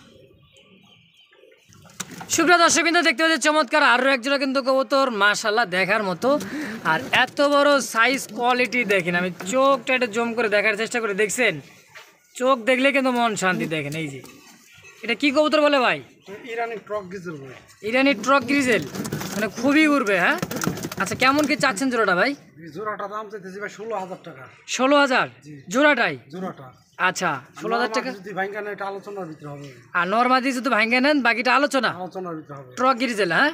সুপ্রিয় দর্শকবৃন্দ, দেখতে পাচ্ছি চমৎকার আরও এক জোড়া কিন্তু কবুতর, মাশাআল্লাহ দেখার মতো। আর এত বড় সাইজ কোয়ালিটি দেখেন, আমি চোখটা একটু জম করে দেখার চেষ্টা করে, দেখছেন চোখ দেখলে কিন্তু মন শান্তি। দেখেন এই যে এটা কি কবুতর বলে ভাই? ইরানি ট্রক গ্রিজেল। ইরানি ট্রক গ্রিজেল, মানে খুবই উড়বে। হ্যাঁ আচ্ছা, কেমন কি চাচ্ছেন জোড়াটা ভাই? জোড়াটা দাম চাইতেছি ভাই 16,000 টাকা। 16,000 জোড়াটাই? জোড়াটা আচ্ছা 16,000 টাকা। যদি ভাঙ্গা নেন এটা আলোচনার ভিতরে হবে। আর নরমাদি যদি ভাঙ্গা নেন বাকিটা আলোচনার ভিতরে হবে। ট্রক গ্রিজেল। হ্যাঁ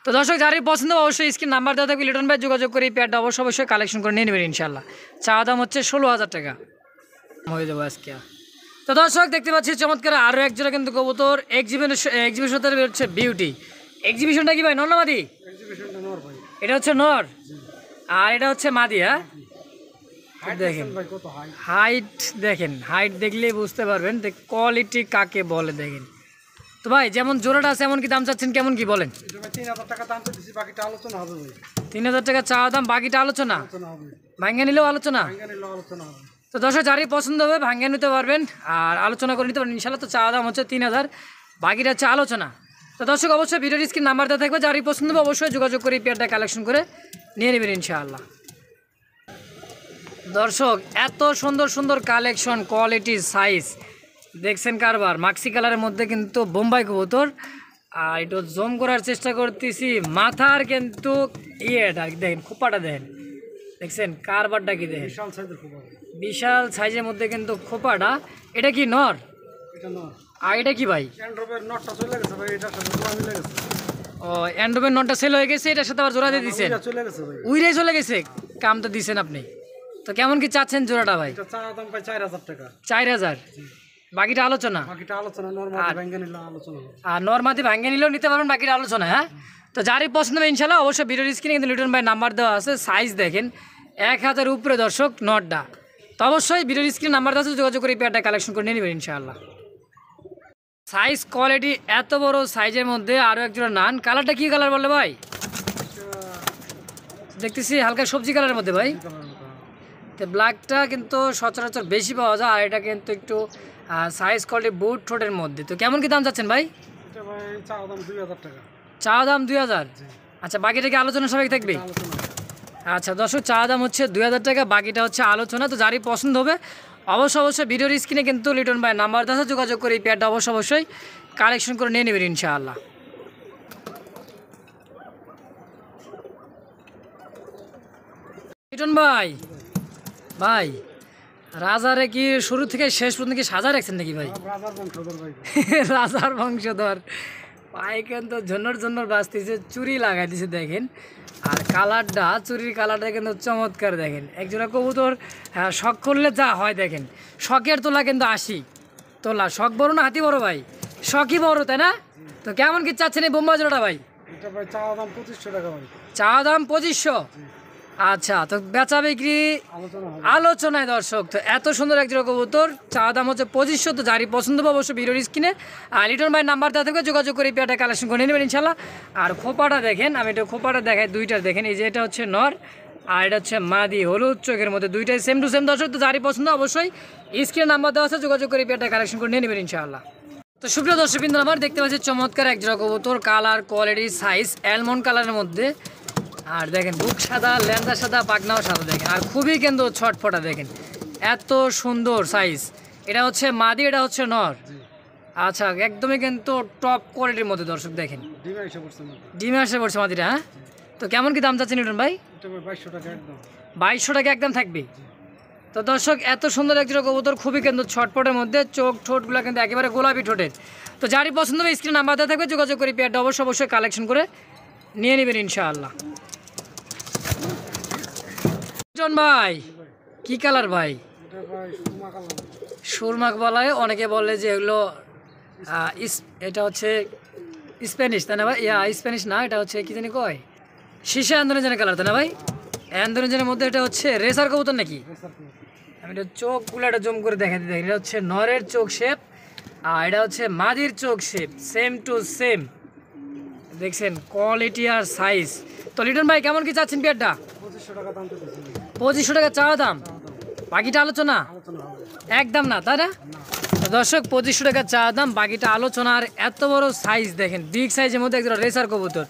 তো দর্শক যারই পছন্দ অবশ্যই স্ক্রিন নাম্বার দেওয়া থাকবে, লিটন ভাই যোগাযোগ করে এই পেয়ারটা অবশ্যই কালেকশন করে নিয়ে নেবেন ইনশাআল্লাহ। চাওয়া দাম হচ্ছে 16,000 টাকা হয়ে যাবো আজকে। তো দর্শক দেখতে পাচ্ছি চমৎকার আরও এক জোড়া কিন্তু কবুতর, এক্সিবিশন হচ্ছে বিউটি। এক্সিবিশনটা কি ভাই নর না মাদি? এটা হচ্ছে নর আর এটা হচ্ছে মাদি। হ্যাঁ দেখেন হাইট, দেখেন হাইট দেখলেই বুঝতে পারবেন কোয়ালিটি কাকে বলে। দেখেন তো ভাই যেমন জোড়াটা আছে এমন কি দাম চাচ্ছেন, কেমন কি বলেন? 3,000 টাকা দাম চাইতেছি, বাকিটা আলোচনা হবে। 3,000 টাকা চাওয়া দাম, বাকিটা আলোচনা ভাঙ্গা নিলেও আলোচনা। তো দর্শক যারই পছন্দ হবে ভাঙ্গা নিতে পারবেন আর আলোচনা করে নিতে পারবেন ইনশাআল্লাহ। তো চাওয়া দাম হচ্ছে 3,000, বাকিটা হচ্ছে আলোচনা। তো দর্শক অবশ্যই ভিডিওর স্ক্রিন নাম্বার দেওয়া থাকবে, যারই পছন্দ হবে অবশ্যই যোগাযোগ করে এই পেয়ারটা কালেকশন করে নিয়ে নেবেন ইনশাআল্লাহ। দর্শক এত সুন্দর কালেকশন, কোয়ালিটি, সাইজ দেখছেন কারবার। মাক্সি কালারের মধ্যে কিন্তু বোম্বাই কবুতর। আর একটু জম করার চেষ্টা করতেছি, মাথার কিন্তু ইয়েটা দেখেন, খোপাটা দেখেন, দেখছেন কারবারটা কি দেখেন, বিশাল সাইজের মধ্যে কিন্তু খোপাটা। এটা কি নর? আর এটা কি ভাই? ও অ্যান্ড্রোবের নটটা সেল হয়ে গেছে, এটার সাথে আবার জোড়া দিয়ে দিচ্ছেন? উইরে চলে গেছে, কাম তো দিচ্ছেন আপনি। তো কেমন কি চাচ্ছেন জোড়াটা ভাই? 4,000 টাকা। 4,000, বাকিটা আলোচনা। আর নরমাদি ভাঙ্গে নিলেও নিতে পারবেন, বাকিটা আলোচনা। হ্যাঁ তো যারই পছন্দ হবে ইনশাআল্লাহ অবশ্যই ভিডিওর স্ক্রিনে কিন্তু লিটন ভাই নাম্বার দেওয়া আছে। সাইজ দেখেন 1,000 উপরে দর্শক নটটা। তো অবশ্যই ভিডিওর স্ক্রিনে নাম্বার দেওয়া আছে, যোগাযোগ করে এই পেয়ারটা কালেকশন করে নিয়ে নেবেন ইনশাআল্লাহ। সাইজ কোয়ালিটি এত বড় সাইজের মধ্যে আরও একজোড়া নান। কালারটা কি কালার বললে ভাই? দেখতেছি হালকা সবজি কালারের মধ্যে ভাই। তো ব্ল্যাকটা কিন্তু সচরাচর বেশি পাওয়া যায়, আর এটা কিন্তু একটু সাইজ কোয়ালিটি বুট ঠোঁটের মধ্যে। তো কেমন কি দাম চাচ্ছেন ভাই? চাওয়া দাম 2,000 টাকা। চাওয়া দাম 2,000। আচ্ছা বাকিটা কি আলোচনা সবাই থাকবে? আচ্ছা দর্শক চাওয়া দাম হচ্ছে 2,000 টাকা, বাকিটা হচ্ছে আলোচনা। তো যারই পছন্দ হবে অবশ্যই ভিডিওর স্ক্রিনে কিন্তু লিটন ভাই নাম্বার দেওয়া, যোগাযোগ করে এই পেয়ারটা অবশ্যই কালেকশন করে নিয়ে নেবেন ইনশাআল্লাহ। লিটন ভাই রাজারে কি শুরু থেকে শেষ পর্যন্ত কি সাজা রাখছেন নাকি ভাই? রাজার বংশধর ভাই কিন্তু ঝন্নর বাঁচতেছে, চুরি লাগাই দিছে দেখেন। আর কালারটা, চুরির কালারটা কিন্তু চমৎকার। দেখেন একজোড়া কবুতর শখ করলে যা হয়, দেখেন শখের তোলা কিন্তু 80 তোলা। শখ বড় না হাতি বড় ভাই? শখই বড়, তাই না? তো কেমন কি চাচ্ছেন এই বোম্বাই জোড়াটা ভাই? চাওয়া দাম 2,500 টাকা ভাই। চাওয়া দাম 2,500। আচ্ছা তো বেচা বিক্রি আলোচনায় দর্শক। তো এত সুন্দর একজোড়া কবুতর, চাওয়া দাম হচ্ছে 2,500। তো যারই পছন্দ হবে অবশ্যই ভিডিওর স্ক্রিনে আর লিটন ভাই নাম্বার দেওয়া থাকবে, যোগাযোগ করে এই পেয়ারটা কালেকশন করে নেবেন ইনশাআল্লাহ। আর খোপাটা দেখেন, আমি একটু খোপাটা দেখাই, দুইটার দেখেন। এই যে এটা হচ্ছে নর আর এটা হচ্ছে মাদি, হলুদ চোখের মধ্যে, দুইটাই সেম টু সেম দর্শক। তো যারই পছন্দ অবশ্যই স্ক্রিনে নাম্বার দেওয়া আছে, যোগাযোগ করে এই পেয়ারটা কালেকশন করে নিয়ে নেবেন ইনশাআল্লাহ। তো সুপ্রিয় দর্শকবৃন্দ, আমার দেখতে পাচ্ছি চমৎকার একজোড়া কবুতর, কালার কোয়ালিটি সাইজ অ্যালমন্ড কালারের মধ্যে। আর দেখেন বুক সাদা, ল্যান্দা সাদা, পাকনাও সাদা। দেখেন আর খুবই কিন্তু ছটফটা। দেখেন এত সুন্দর সাইজ। এটা হচ্ছে মাদি, এটা হচ্ছে নর। আচ্ছা, একদমই কিন্তু টপ কোয়ালিটির মধ্যে দর্শক দেখেন, ডিমে এসে পড়ছে না ডিমে আসে পড়ছে মাদিটা। হ্যাঁ, তো কেমন কি দাম চাচ্ছেন লিটন ভাই? এটা ভাই 2200 টাকা একদম। 2200 টাকা একদম থাকবে। তো দর্শক, এত সুন্দর একজোড়া কবুতর, খুবই কিন্তু ছটপটের মধ্যে, চোখ ঠোঁটগুলো কিন্তু একেবারে গোলাপি ঠোঁটের। তো যারই পছন্দ হবে স্ক্রিন নাম্বার দেওয়া থাকবে, যোগাযোগ করে পেয়ারটা অবশ্যই কালেকশন করে নিয়ে নেবেন ইনশাআল্লাহ। লিটন ভাই, কি কালার ভাই? এটা ভাই সুরমা কালার। সুরমাক বলায় অনেকে বলে যে এগুলো এটা হচ্ছে স্প্যানিশ, তাই না ভাই? স্প্যানিশ না, এটা হচ্ছে কি জানি কয়, সীসা আন্দোলনের কালার, তাই না ভাই? আন্দোলনের মধ্যে এটা হচ্ছে রেসার কবুতর নাকি? আমি এটা চোখগুলো একটা জম করে দেখাতে দেখি। এটা হচ্ছে নরের চোখ শেপ, আর এটা হচ্ছে মাদির চোখ শেপ, সেম টু সেম। দেখছেন কোয়ালিটি আর সাইজ। তো লিটন ভাই, কেমন কি চাচ্ছেন পেয়ারটা? 2500 টাকা দাম দিতেছি। 2500 টাকা চাওয়া দাম, বাকিটা আলোচনা আলোচনা হবে একদম না, তাই না? তো দর্শক, 2500 টাকা চাওয়া দাম, বাকিটা আলোচনা। আর এত বড় সাইজ দেখেন, বিগ সাইজের মধ্যে একজন রেসার কবুতর,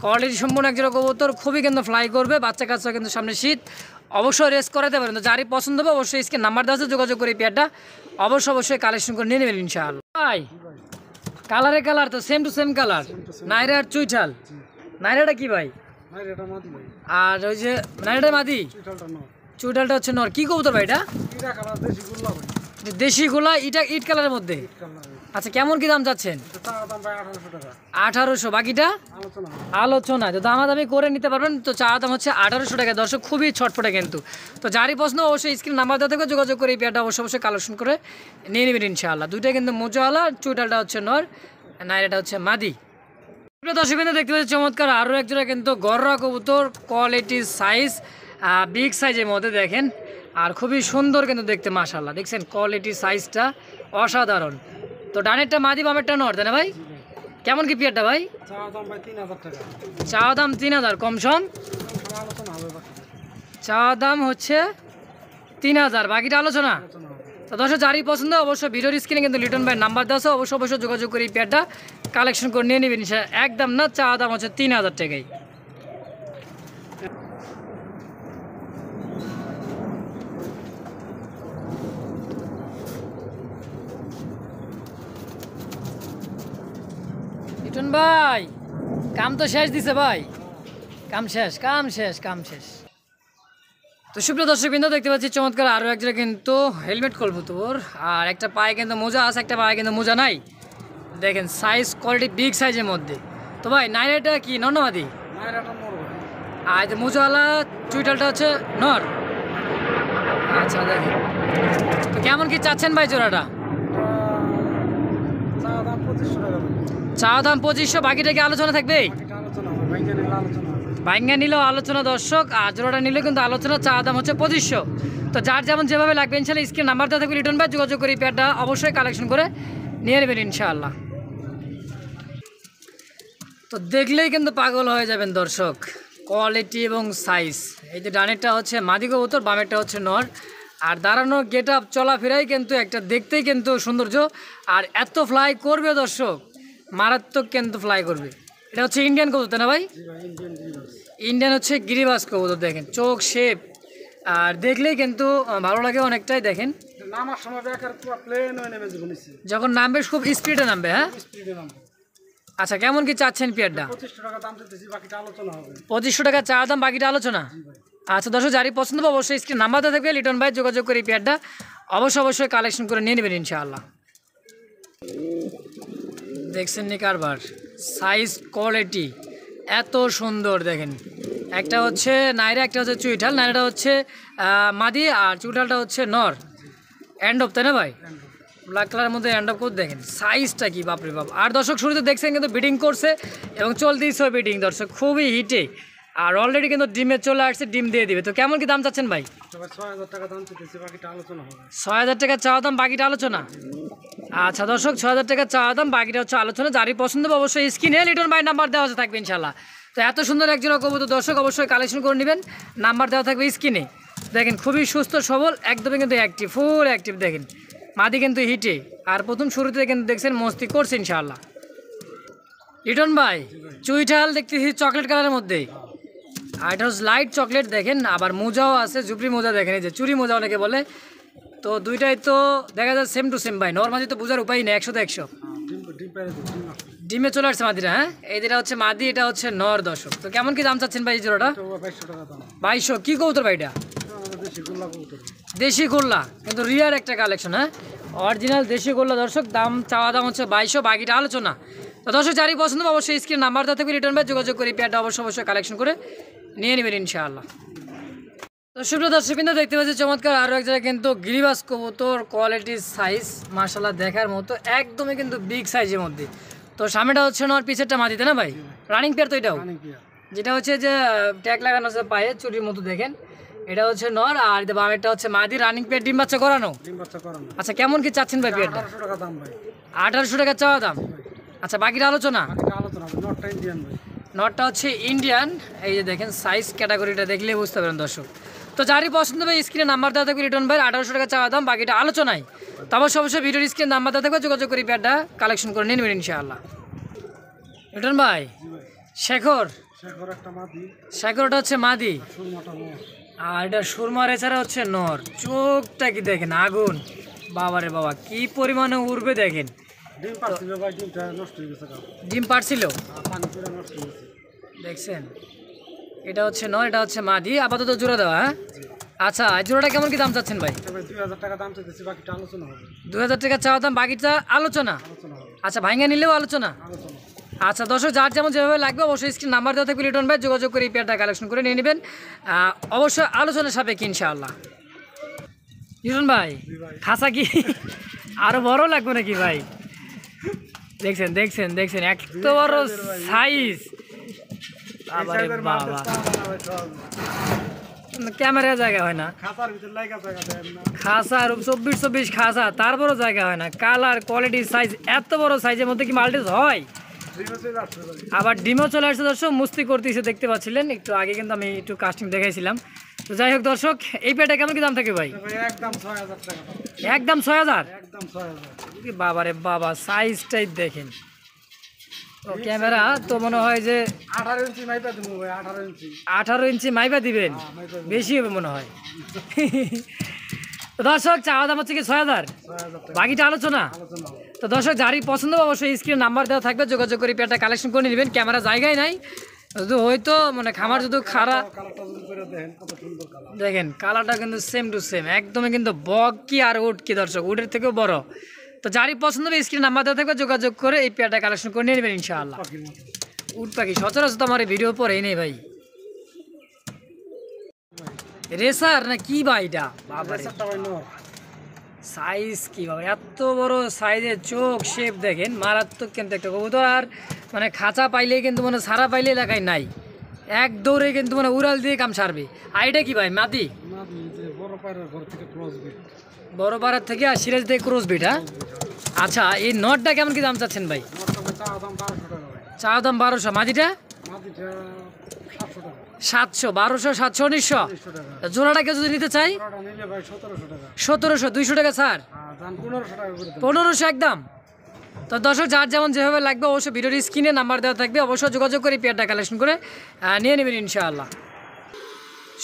কোয়ালিটি সম্পূর্ণ একজন কবুতর, খুবই কিন্তু ফ্লাই করবে। বাচ্চা কাচ্চা কিন্তু সামনে শীত, অবশ্যই রেস করাতে পারেন। তো যারই পছন্দ হবে অবশ্যই স্ক্রিন নাম্বার দেওয়া আছে, যোগাযোগ করে পেয়ারটা অবশ্যই কালেকশন করে নিয়ে নেবেন ইনশাআল্লাহ। ভাই, কালারে কালার তো সেম টু সেম কালার, নাইরা আর চুইঠাল। নাইরাটা কি ভাই? ভাই এটা মাদি ভাই। আর ওই যে নাইরাটা মাদি, চুইটালটা নাও। চুইঠালটা হচ্ছে নর। কি কবুতর ভাই এটা? এটা কালার দেশি গুল্লা ভাই। দেশি গোলা, ইটা ইট কালারের মধ্যে। কালার ভাই। আচ্ছা, কেমন কি দাম চাচ্ছেন? এটা চা দাম ভাই 1800 টাকা। 1800, বাকিটা আলোচনা হবে। আলোচনা। তো দামাদামি করে নিতে পারবেন। তো চা দাম হচ্ছে 1800 টাকা দর্শক, খুবই ছটফটে কিন্তু। তো যারই প্রশ্ন অবশ্যই স্ক্রিন নাম্বার দেওয়া থাকবে, যোগাযোগ করে এই পেয়ারটা অবশ্যই কালেকশন করে নিয়ে নেবেন ইনশাআল্লাহ। দুইটাই কিন্তু মোজাওয়ালা, চুইটালটা হচ্ছে নর, নাইরাটা হচ্ছে মাদি। দর্শক কিন্তু দেখতে পাচ্ছি চমৎকার আরও একজোড়া কিন্তু গররা কবুতর, কোয়ালিটি সাইজ বিগ সাইজের মধ্যে দেখেন, আর খুবই সুন্দর কিন্তু দেখতে মাশাআল্লাহ। দেখছেন কোয়ালিটি সাইজটা অসাধারণ। তো ডানেরটা মাদি, বামেরটা নর, তাই না ভাই? কেমন কি পেয়ারটা ভাই? চা দাম ভাই 3000 টাকা। চাওয়া দাম 3000, কম সম আলোচনা হবে বাকি। চাওয়া দাম হচ্ছে 3000, বাকিটা আলোচনা। আলোচনা হবে। তো দর্শক, যারই পছন্দ অবশ্যই ভিডিওর স্ক্রিনে কিন্তু লিটন ভাই নাম্বার দেওয়া আছে, অবশ্যই যোগাযোগ করে এই পেয়ারটা কালেকশন করে নিয়ে নেবেন। একদম না, চাওয়া দাম হচ্ছে 3000 টাকাই। লিটন ভাই, কাম তো শেষ দিছে ভাই, কাম শেষ। তো সুপ্রিয় দর্শক বিন্দু, দেখতে পাচ্ছি চমৎকার আরও একজোড়া কিন্তু হেলমেট কবুতর, আর একটা পায়ে কিন্তু মোজা আছে, একটা পায়ে কিন্তু মোজা নাই। দেখেন সাইজ কোয়ালিটি বিগ সাইজের মধ্যে। তো ভাই, নাইরাটা কি নর না মাদি? নাইরাটা নর ভাই। আর যে মোজাওয়ালা চুইটালটা হচ্ছে নর। আচ্ছা, দেখেন তো কেমন কি চাচ্ছেন ভাই জোড়াটা? চা দাম 2500 টাকা ভাই। চাওয়া দাম 2500, বাকিটা কি আলোচনা থাকবে? বাকিটা আলোচনা হবে। ভাইঙ্গা নিলে আলোচনা হবে। ভাঙ্গা নিলেও আলোচনা দর্শক, আর জোড়াটা নিলেও কিন্তু আলোচনা। চাওয়া দাম হচ্ছে 2500। তো যার যেমন যেভাবে লাগবে ইনশাআল্লাহ স্ক্রিন নাম্বার দেওয়া থাকবে, রিটার্ন ভাই যোগাযোগ করে এই পেয়ারটা অবশ্যই কালেকশন করে নিয়ে নেবেন ইনশাআল্লাহ। তো দেখলেই কিন্তু পাগল হয়ে যাবেন দর্শক, কোয়ালিটি এবং সাইজ। এই যে ডানেরটা হচ্ছে মাদি কবুতর, বামেরটা হচ্ছে নর, আর দাঁড়ানোর গেট আপ চলাফেরাই কিন্তু একটা দেখতেই কিন্তু সৌন্দর্য। আর এত ফ্লাই করবে দর্শক, মারাত্মক কিন্তু ফ্লাই করবে। এটা হচ্ছে ইন্ডিয়ান কবুতর, তাই না ভাই? জি ভাই, ইন্ডিয়ান গ্রিবাস। ইন্ডিয়ান হচ্ছে গিরিবাস কবুতর। দেখেন চোখ শেপ, আর দেখলেই কিন্তু ভালো লাগে অনেকটাই। দেখেন নামার সময় বেকার পুরো প্লেন হয়ে নেমে যাবে নিচে। যখন নামবে খুব স্পিডে নামবে। হ্যাঁ, স্পিডে নামবে। আচ্ছা, কেমন কি চাচ্ছেন পেয়ারটা? 2500 টাকা দাম দিতেছি, বাকিটা আলোচনা হবে। 2500 টাকা চা দাম, বাকিটা আলোচনা। জি ভাই। আচ্ছা দর্শক, যারই পছন্দ হবে অবশ্যই স্ক্রিন নাম্বার দেওয়া থাকবে, লিটন ভাই যোগাযোগ করে এই পেয়ারটা অবশ্যই কালেকশন করে নিয়ে নেবেন ইনশাআল্লাহ। দেখছেন নি কারবার, সাইজ কোয়ালিটি এত সুন্দর। দেখেন একটা হচ্ছে নাইরা, একটা হচ্ছে চুইঠাল। নাইরাটা হচ্ছে মাদি, আর চুইঠালটা হচ্ছে নর। এন্ড অফ, তাই না ভাই? ব্ল্যাক কালারের মধ্যে এন্ড অফ করে দেখেন সাইজটা কি, বাপরে বাপ। আর দর্শক, শুরুতে দেখছেন কিন্তু বিডিং করছে এবং চলতেইছে বিডিং দর্শক, খুবই হিটে। আর অলরেডি কিন্তু ডিমে চলে আসছে, ডিম দিয়ে দিবে। তো কেমন কি দাম চাচ্ছেন ভাই? 6000 টাকা দাম দিতেছি, বাকিটা আলোচনা হবে। 6000 টাকা চাওয়া দাম, বাকিটা আলোচনা। আচ্ছা দর্শক, 6000 টাকা চাওয়া দাম, বাকিটা হচ্ছে আলোচনা। যারই পছন্দ হবে অবশ্যই স্ক্রিনে লিটন ভাই নাম্বার দেওয়া থাকবে ইনশাআল্লাহ। তো এত সুন্দর একজন কবুতর দর্শক, অবশ্যই কালেকশন করে নেবেন, নাম্বার দেওয়া থাকবে স্ক্রিনে। দেখেন খুবই সুস্থ সবল, একদমই কিন্তু অ্যাক্টিভ, ফুল অ্যাক্টিভ। দেখেন মাদি কিন্তু হিটে, আর প্রথম শুরুতে কিন্তু দেখছেন মস্তি করছে ইনশাআল্লাহ। লিটন ভাই, চুইঠাল দেখতেছি চকলেট কালারের মধ্যে, আর এটা হচ্ছে লাইট চকলেট। দেখেন আবার মোজাও আছে, জুপরি মোজা। দেখেন এই যে চুরি মোজা অনেকে বলে, তো দুইটাই তো দেখা যায় সেম টু সেম ভাই, নর মাদি তো বোঝার উপায় নেই, 100 তো 100। ডিমে চলে আসছে মাদিরা। হ্যাঁ, এই যেটা হচ্ছে মাদি, এটা হচ্ছে নর দর্শক। তো কেমন কি দাম চাচ্ছেন ভাই এই জোড়াটা? 2200। কি কবুতর ভাই এটা? দেশি গোল্লা, কিন্তু রিয়ার একটা কালেকশন। হ্যাঁ, অরিজিনাল দেশি গোল্লা দর্শক। দাম চাওয়া দাম হচ্ছে 2200, বাকিটা আলোচনা। তো দর্শক যারই পছন্দ অবশ্যই স্ক্রিন নাম্বার দেওয়া থাকবে, রিটার্ন ভাই যোগাযোগ করে পেয়ারটা অবশ্যই কালেকশন করে নিয়ে নেবেন ইনশাআল্লাহ। তো সুপ্রিয় দর্শকবৃন্দ, দেখতে পাচ্ছি চমৎকার আরও এক জায়গায় কিন্তু গিরিবাস কবুতর, কোয়ালিটি সাইজ মাশাআল্লাহ দেখার মতো, একদমই কিন্তু বিগ সাইজের মধ্যে। তো সামনেটা হচ্ছে নর, পিছেরটা মাদি, তাই না ভাই? রানিং পেয়ার তো এটাও, যেটা হচ্ছে যে ট্যাগ লাগানো আছে পায়ে চুরির মতো দেখেন, এটা হচ্ছে নর, আর বামেরটা হচ্ছে মাদি। রানিং পেয়ার, ডিম বাচ্চা করানো। আচ্ছা, কেমন কি চাচ্ছেন ভাই পেয়ারটা? 1800 টাকা চাওয়া দাম। আচ্ছা, বাকিটা আলোচনা। নটটা হচ্ছে ইন্ডিয়ান, এই যে দেখেন সাইজ ক্যাটাগরিটা দেখলে বুঝতে পারেন দর্শক। তো যারই পছন্দ হবে স্ক্রিনে নাম্বার দেওয়া থাকবে, রিটার্ন ভাই 1800 টাকা চাওয়া দাম, বাকিটা আলোচনায়। তো অবশ্যই ভিডিওর স্ক্রিনে নাম্বার দেওয়া থাকবে, যোগাযোগ করে পেয়ারটা কালেকশন করে নিয়ে নেবেন ইনশাআল্লাহ। রিটার্ন ভাই, শেখরটা হচ্ছে মাদি, আর এটা সুরমার, এছাড়া হচ্ছে নর। চোখটা কি দেখেন, আগুন, বাবারে বাবা কি পরিমাণে উড়বে দেখেন। ডিম পারছিল দেখছেন। এটা হচ্ছে নর, এটা হচ্ছে মাদি, আপাতত জোড়া দেওয়া। হ্যাঁ, আচ্ছা, জোড়াটা কেমন কি দাম চাচ্ছেন ভাই? 2000 টাকা চাওয়া দাম, বাকিটা আলোচনা। আচ্ছা, ভাইঙ্গা নিলেও আলোচনা। আচ্ছা দর্শক, যার যেমন যেভাবে লাগবে অবশ্যই স্ক্রিন নাম্বার দেওয়া থাকবে, রিটার্ন ভাই যোগাযোগ করে এই পেয়ারটা কালেকশন করে নিয়ে নেবেন, অবশ্যই আলোচনা সাপেক্ষে ইনশাআল্লাহ। রিটার্ন ভাই, খাসা কি আরো বড় লাগবে নাকি ভাই? দেখছেন এত বড় সাইজ, ক্যামেরা জায়গা হয় না, খাসা 24 খাসা, তারপরও জায়গা হয় না। কালার, কোয়ালিটি, সাইজ, এত বড় সাইজের মধ্যে কি মাল্টিজ হয়? আবার ডিমও চলে আসছে দর্শক, মুস্তি করতেছে দেখতে পাচ্ছিলেন একটু আগে, কিন্তু আমি একটু কাস্টিং দেখাইছিলাম। তো যাই হোক দর্শক, এই পেয়ারটা কেমন কি দাম থাকে ভাই? একদম 6000। বাবারে বাবা, সাইজটাই দেখেন। তো ক্যামেরা তো মনে হয় যে 18 ইঞ্চি মাইবা দিবেন, বেশি হবে মনে হয়। তো দর্শক, চাওয়া দাম হচ্ছে কি 6000, বাকিটা আলোচনা। তো দর্শক, যারই পছন্দ অবশ্যই স্ক্রিনে নাম্বার দেওয়া থাকবে, যোগাযোগ করে পেয়ারটা কালেকশন করে নেবেন। ক্যামেরা জায়গায় নাই, যদি হয়তো মানে খামার যদি খারাপ দেখেন, কালারটা কিন্তু সেম টু সেম, একদমই কিন্তু বক কি আর উট কি দর্শক, উটের থেকেও বড়। তো যারই পছন্দ হবে স্ক্রিনে নাম্বার দেওয়া থাকবে, যোগাযোগ করে এই পেয়ারটা কালেকশন করে নিয়ে নেবেন ইনশাআল্লাহ। উট পাখি সচরাচর তো আমার ভিডিও পরেই নেই ভাই। রেসার না কি ভাই এটা? সাইজ কি বাবা, এত বড় সাইজের, চোখ শেপ দেখেন, মারাত্মক কিন্তু একটা কবুতর। আর মানে খাঁচা পাইলেই কিন্তু মানে সারা পাইলে এলাকায় নাই, এক দৌড়ে কিন্তু মানে উড়াল দিয়ে কাম সারবে। আর এটা কি ভাই? মাদি, বড় পাড়ার থেকে আর সিরাজ থেকে ক্রস বিট। হ্যাঁ, আচ্ছা, এই নটটা কেমন কি দাম চাচ্ছেন ভাই? চা দাম 1200, মাদিটা 700, 1200, 700, 1900। জোড়াটা কেউ যদি নিতে চাই 1700, 200 টাকা ছাড়, 1500 একদম। তো দর্শক, যার যেমন যেভাবে লাগবে অবশ্যই ভিডিওর স্ক্রিনে নাম্বার দেওয়া থাকবে, অবশ্যই যোগাযোগ করে পেয়ারটা কালেকশন করে নিয়ে নেবেন ইনশাআল্লাহ।